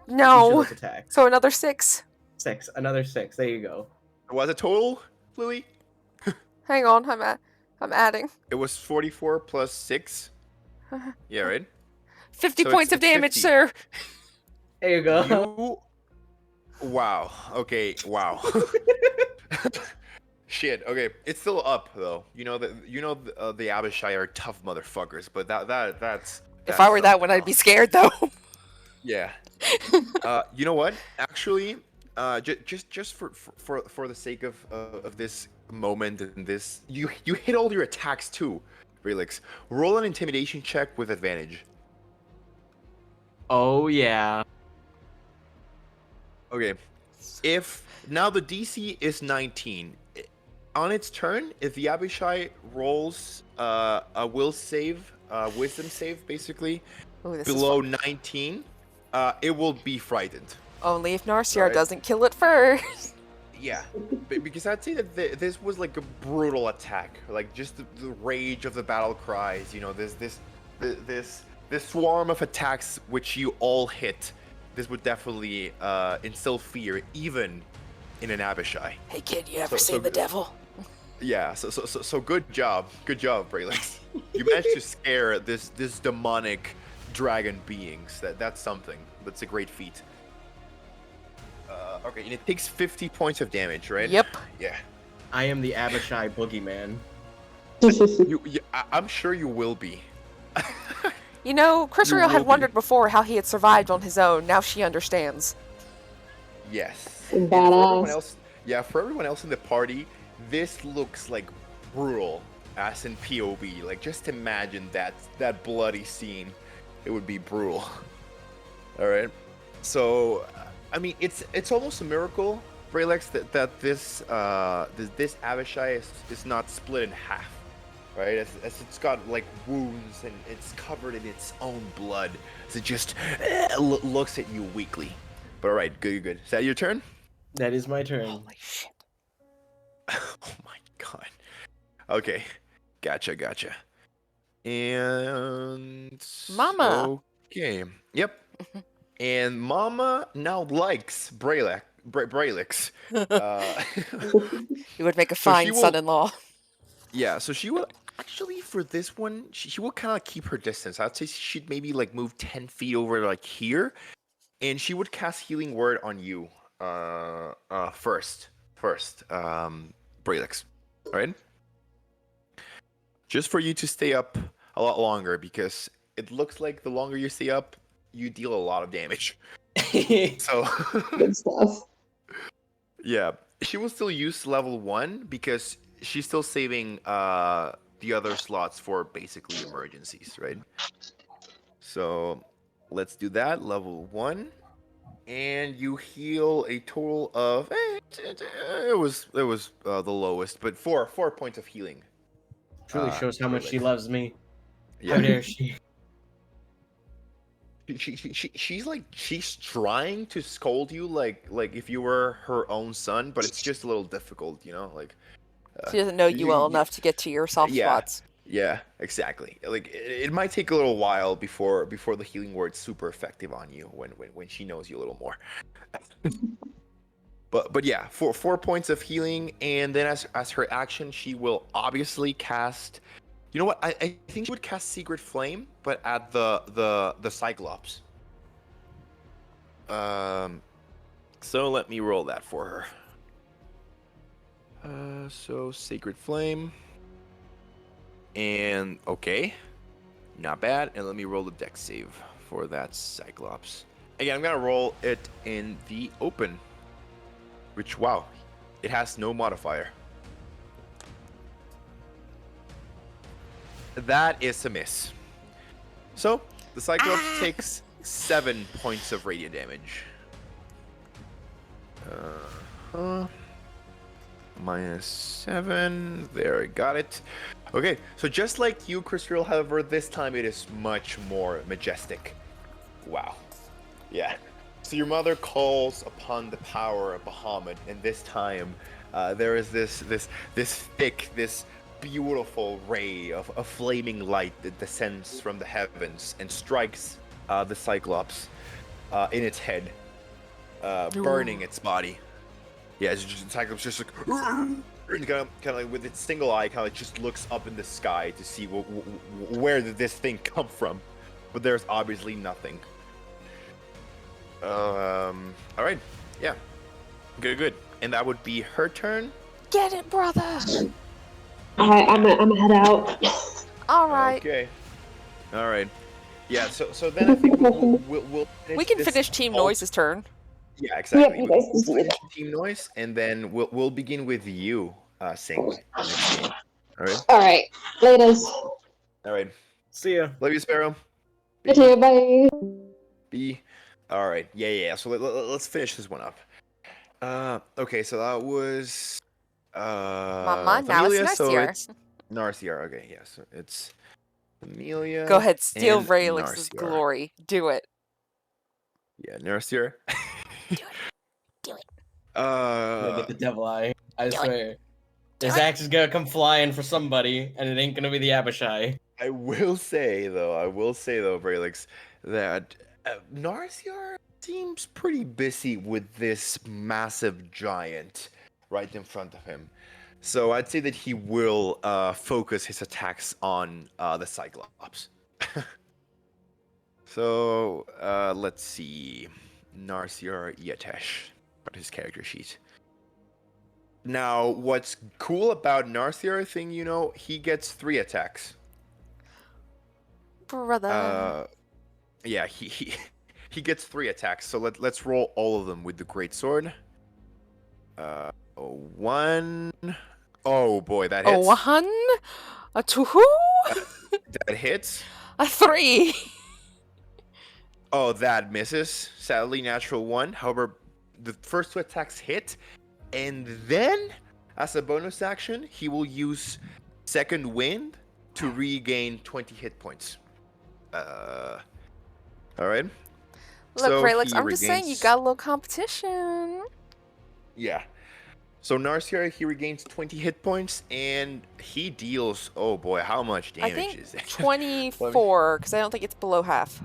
Each of No. those attacks. So another 6. 6. Another 6. There you go. Was it total, Louis? Hang on, I'm adding. It was 44 plus 6. Yeah, right? 50 So points it's of damage, 50. sir. There you go. Wow. Okay. Wow. Shit. Okay. It's still up though. The Abishai are tough motherfuckers, but that's. If I were that one, I'd be scared though. Yeah. You know what? Actually, just for the sake of this moment and this, you hit all your attacks too, Relix. Roll an intimidation check with advantage. Oh yeah. Okay. If now the DC is 19, on its turn, if the Abishai rolls a will save, wisdom save, basically Ooh, this below is 19, it will be frightened. only if Narciar Right. doesn't kill it first. Yeah, because I'd say that this was like a brutal attack, like just the rage of the battle cries. This swarm of attacks which you all hit. This would definitely instill fear, even in an Abishai. Hey kid, you ever So seen the good. devil? Yeah, so good job, Braylon. You managed to scare this demonic dragon beings. That's something. That's a great feat. Okay, and it takes 50 points of damage, right? Yep. Yeah. I am the Abishai boogeyman. I'm sure you will be. You know, You Crisriel will had be. wondered before how he had survived on his own. Now she understands. Yes. And And for everyone badass. else, for everyone else in the party, this looks like brutal, as in POV. Like, just imagine that bloody scene. It would be brutal. All right. So, I mean, it's almost a miracle, Bralex, that this Abishai is not split in half, right? As it's got like wounds and it's covered in its own blood, as it just looks at you weakly. But all right, good. Is that your turn? That is my turn. Holy shit. Oh my god. Okay, gotcha. And Mama. Okay. Yep. And Mama now likes Bralix. You would make a So she fine will- son-in-law. Yeah, so she will actually for this one, she will kind of keep her distance. I'd say she'd maybe like move 10 feet over like here, and she would cast Healing Word on you. First, Bralix, all right? Just for you to stay up a lot longer, because it looks like the longer you stay up, you deal a lot of damage. So, Good stuff. yeah, she will still use level 1 because she's still saving the other slots for basically emergencies, right? So, let's do that. Level 1. And you heal a total of it was the lowest, but 4 points of healing. Truly shows how much she Bralix. loves me. Yeah. How dare she? she's trying to scold you like if you were her own son, but it's just a little difficult, like She doesn't know you well you, enough to get to your soft yeah, spots. yeah, exactly. Like it might take a little while before the healing word's super effective on you when she knows you a little more. But yeah, for 4 points of healing, and then as her action, she will obviously cast. You know what? I think she would cast Secret Flame, but at the Cyclops. So let me roll that for her. So Sacred Flame. And okay. Not bad. And let me roll the dex save for that Cyclops. Again, I'm gonna roll it in the open. Which, wow, it has no modifier. That is a miss. So the Cyclops takes 7 points of radiant damage. -7. There, I got it. Okay, so just like you, Crystal, however, this time it is much more majestic. Wow. Yeah. So your mother calls upon the power of Bahamut, and this time there is this thick, this beautiful ray of a flaming light that descends from the heavens and strikes the Cyclops in its head, burning its body. Yeah, it's just Cyclops just like kind of like with its single eye, kind of just looks up in the sky to see where did this thing come from, but there's obviously nothing. All right, yeah, good, and that would be her turn. Get it, brother. Alright, I'm gonna head out. All right. Okay. All right. Yeah. So then I think we'll We can this finish Team whole- Noise's turn. Yeah, exactly. Yep, you guys can We'll see finish that. Team Noise, and then we'll begin with you, Sing. Next game. All right. Alright, laters. All right. See ya. Love you, Sparrow. You too, bye. B. All right. Yeah. So let's finish this one up. Okay. So that was Mama, now it's Familia, so Narciar. it's Narciar. Okay. Yeah. So it's Familia. Go ahead, steal and Raelix's Narciar. glory. Do it. Yeah, Narciar. Do it. Gonna get the devil eye. I swear. This axe is gonna come flying for somebody, and it ain't gonna be the Abishai. I will say though, Braylix, that Narciar seems pretty busy with this massive giant right in front of him. So I'd say that he will focus his attacks on the Cyclops. So let's see. Narciar Yatesh. Got his character sheet. Now, what's cool about Narciar thing, he gets 3 attacks. Brother. Yeah, he gets 3 attacks. So let's roll all of them with the great sword. 1. Oh boy, that hits. A 1, a 2, That hits. a 3. Oh, that misses. Sadly, natural 1. However, the first 2 attacks hit, and then as a bonus action, he will use Second Wind to regain 20 hit points. All right. Look, So Raelix, he I'm just saying you regains- got a little competition. Yeah. So Narciar, he regains 20 hit points, and he deals. Oh boy, how much I damage think is it? 24, because I don't think it's below half.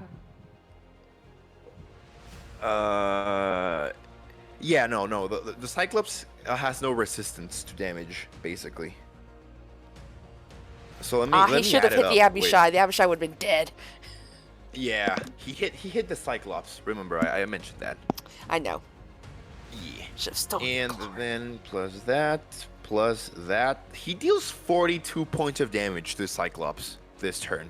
Yeah, no. The Cyclops has no resistance to damage, basically. So let me. He should have hit the Abishai. The Abishai would have been dead. Yeah, he hit the Cyclops. Remember, I mentioned that. I know. Yeah. Should have stolen And the glory. then plus that, he deals 42 points of damage to the Cyclops this turn.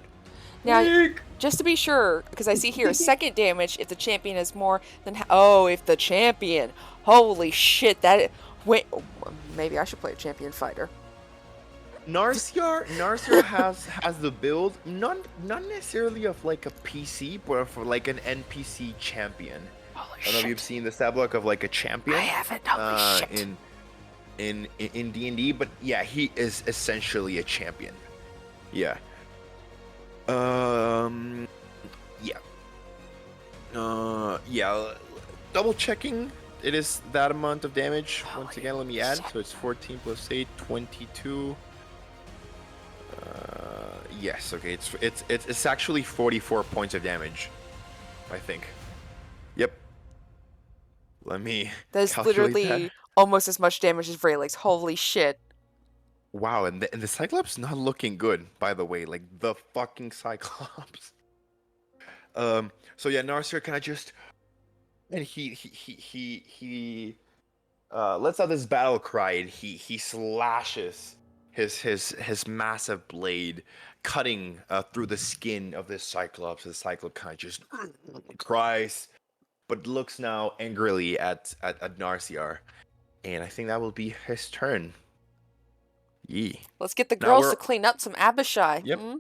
Now, just to be sure, because I see here, second damage if the champion has more than... if the champion. Holy shit, that... Wait, maybe I should play a champion fighter. Narciar has the build, not necessarily of like a PC, but for like an NPC champion. Holy I don't know if you've seen the stat block of like a champion. I haven't. Holy shit. In D&D, but yeah, he is essentially a champion. Yeah. Yeah. Yeah, double checking. It is that amount of damage. Once Holy again, let me add. shit. So it's 14 plus 8, 22. Yes. Okay. It's actually 44 points of damage. I think. Yep. Let me That's calculate that. literally almost as much damage as Vrelix. Holy shit. Wow, and the Cyclops not looking good, by the way. Like the fucking Cyclops. So yeah, Narcer kind of just, and he lets out this battle cry, and he slashes his massive blade, cutting through the skin of this Cyclops. The Cyclops kind of just cries, but looks now angrily at Narciar, and I think that will be his turn. Yee. Let's get the Now girls we're to clean up some Abishai. Yep. Hmm?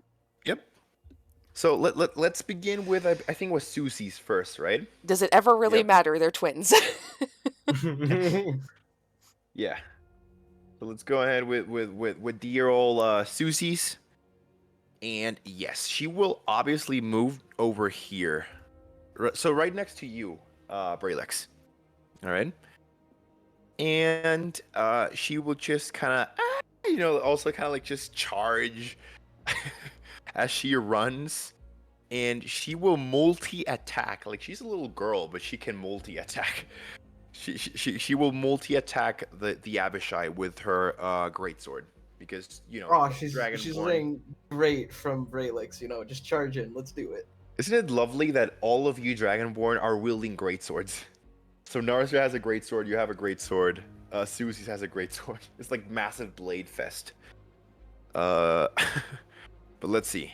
Yep. So let's begin with I think it was Susie's first, right? Does it ever really Yep. matter? They're twins. Yeah. So let's go ahead with dear old Susie's. And yes, she will obviously move over here. So right next to you, Bralex. All right. And she will just kind of, also kind of like just charge as she runs. And she will multi-attack. Like she's a little girl, but she can multi-attack. She will multi-attack the Abishai with her greatsword because Oh, she's Dragonborn. laying great from Braylix, just charge in. Let's do it. Isn't it lovely that all of you Dragonborn are wielding greatswords? So Narzer has a greatsword, you have a greatsword. Susie has a greatsword. It's like massive blade fest. But let's see.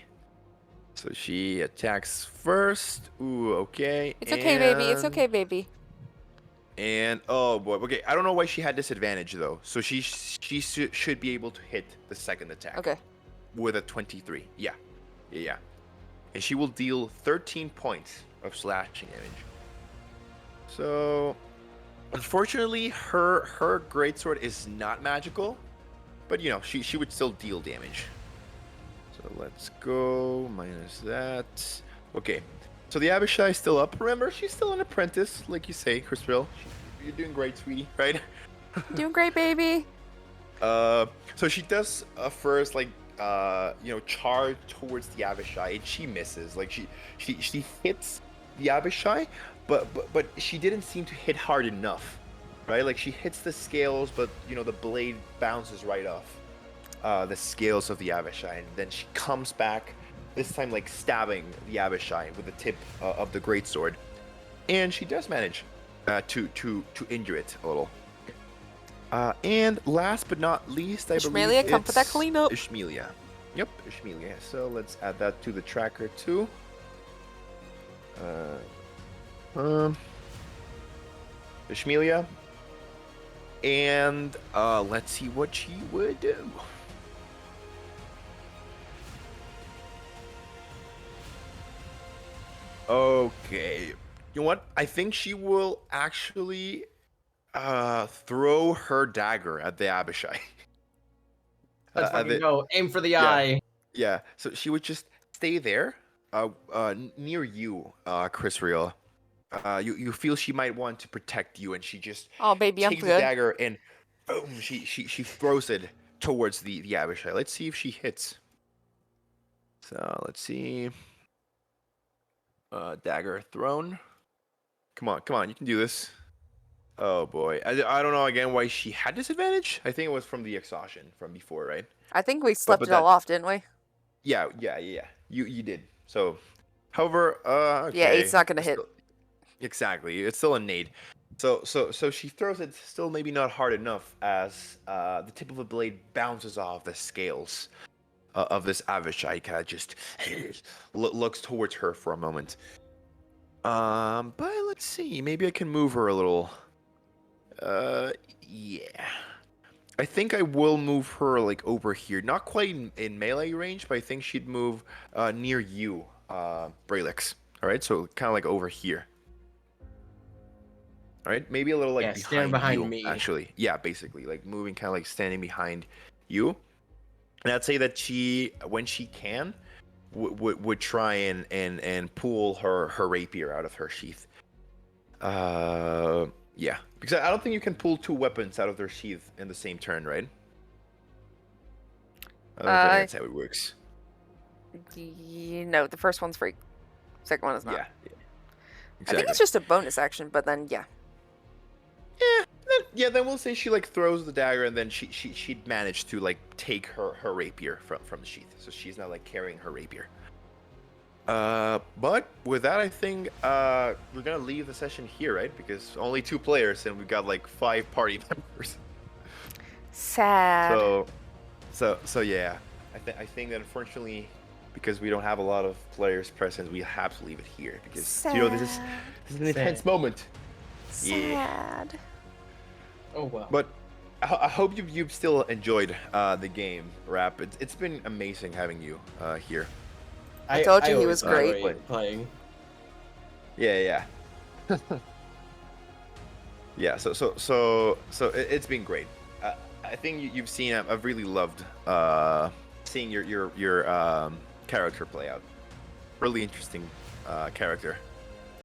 So she attacks first. Ooh, okay. It's okay, baby. It's okay, baby. And oh boy, okay. I don't know why she had disadvantage though. So she should be able to hit the second attack. Okay. With a 23. Yeah. And she will deal 13 points of slashing damage. So, unfortunately, her greatsword is not magical, but she would still deal damage. So let's go minus that. Okay. So the Abishai is still up. Remember, she's still an apprentice, like you say, Crispell. You're doing great, sweetie, right? Doing great, baby. So she does first charge towards the Abishai, and she misses. Like she hits the Abishai, but she didn't seem to hit hard enough, right? Like she hits the scales, but the blade bounces right off the scales of the Abishai, and then she comes back. This time, like stabbing the Abishai with the tip of the greatsword, and she does manage to injure it a little. And last but not least, I believe Ishmaelia, come for that it's cleanup. Ishmaelia. Yep, Ishmaelia. So let's add that to the tracker too. Ishmaelia. And let's see what she would do. Okay. You know what? I think she will actually throw her dagger at the Abishai. Let's fucking go. Aim for the yeah. eye. Yeah. So she would just stay there, near you, Chris Real. You feel she might want to protect you, and she just Oh, baby, I'm takes the good. dagger and boom, she throws it towards the Abishai. Let's see if she hits. So let's see. Dagger thrown. Come on, you can do this. Oh boy, I don't know again why she had disadvantage. I think it was from the exhaustion from before, right? I think we slept but it all off, didn't we? Yeah. You did. So, however, okay. Yeah, 8's not gonna hit. Exactly, it's still a nade. So she throws it still maybe not hard enough as the tip of the blade bounces off the scales of this Avishai. Kind of just looks towards her for a moment. But let's see. Maybe I can move her a little. Yeah. I think I will move her like over here. Not quite in melee range, but I think she'd move near you, Bralix. All right, so kind of like over here. All right, maybe a little like behind you, me. actually. Yeah, basically like moving, kind of like standing behind you. And I'd say that when she can, would try and pull her rapier out of her sheath. Yeah, because I don't think you can pull two weapons out of their sheath in the same turn, right? I don't think that's how it works. No, the first one's free. Second one is not. Yeah, I think exactly. it's just a bonus action, but then yeah. Then we'll say she like throws the dagger, and then she'd managed to like take her rapier from the sheath, so she's not like carrying her rapier. But with that, I think we're gonna leave the session here, right? Because only 2 players, and we've got like 5 party members. Sad. So yeah, I think that unfortunately, because we don't have a lot of players present, we have to leave it here because this is an intense moment. Yeah. Sad. Oh well. But I hope you've still enjoyed the game, Rap. It's been amazing having you here. I told you he always was great. enjoy playing. Yeah. Yeah. So it's been great. I think you've seen. I've really loved seeing your character play out. Really interesting character.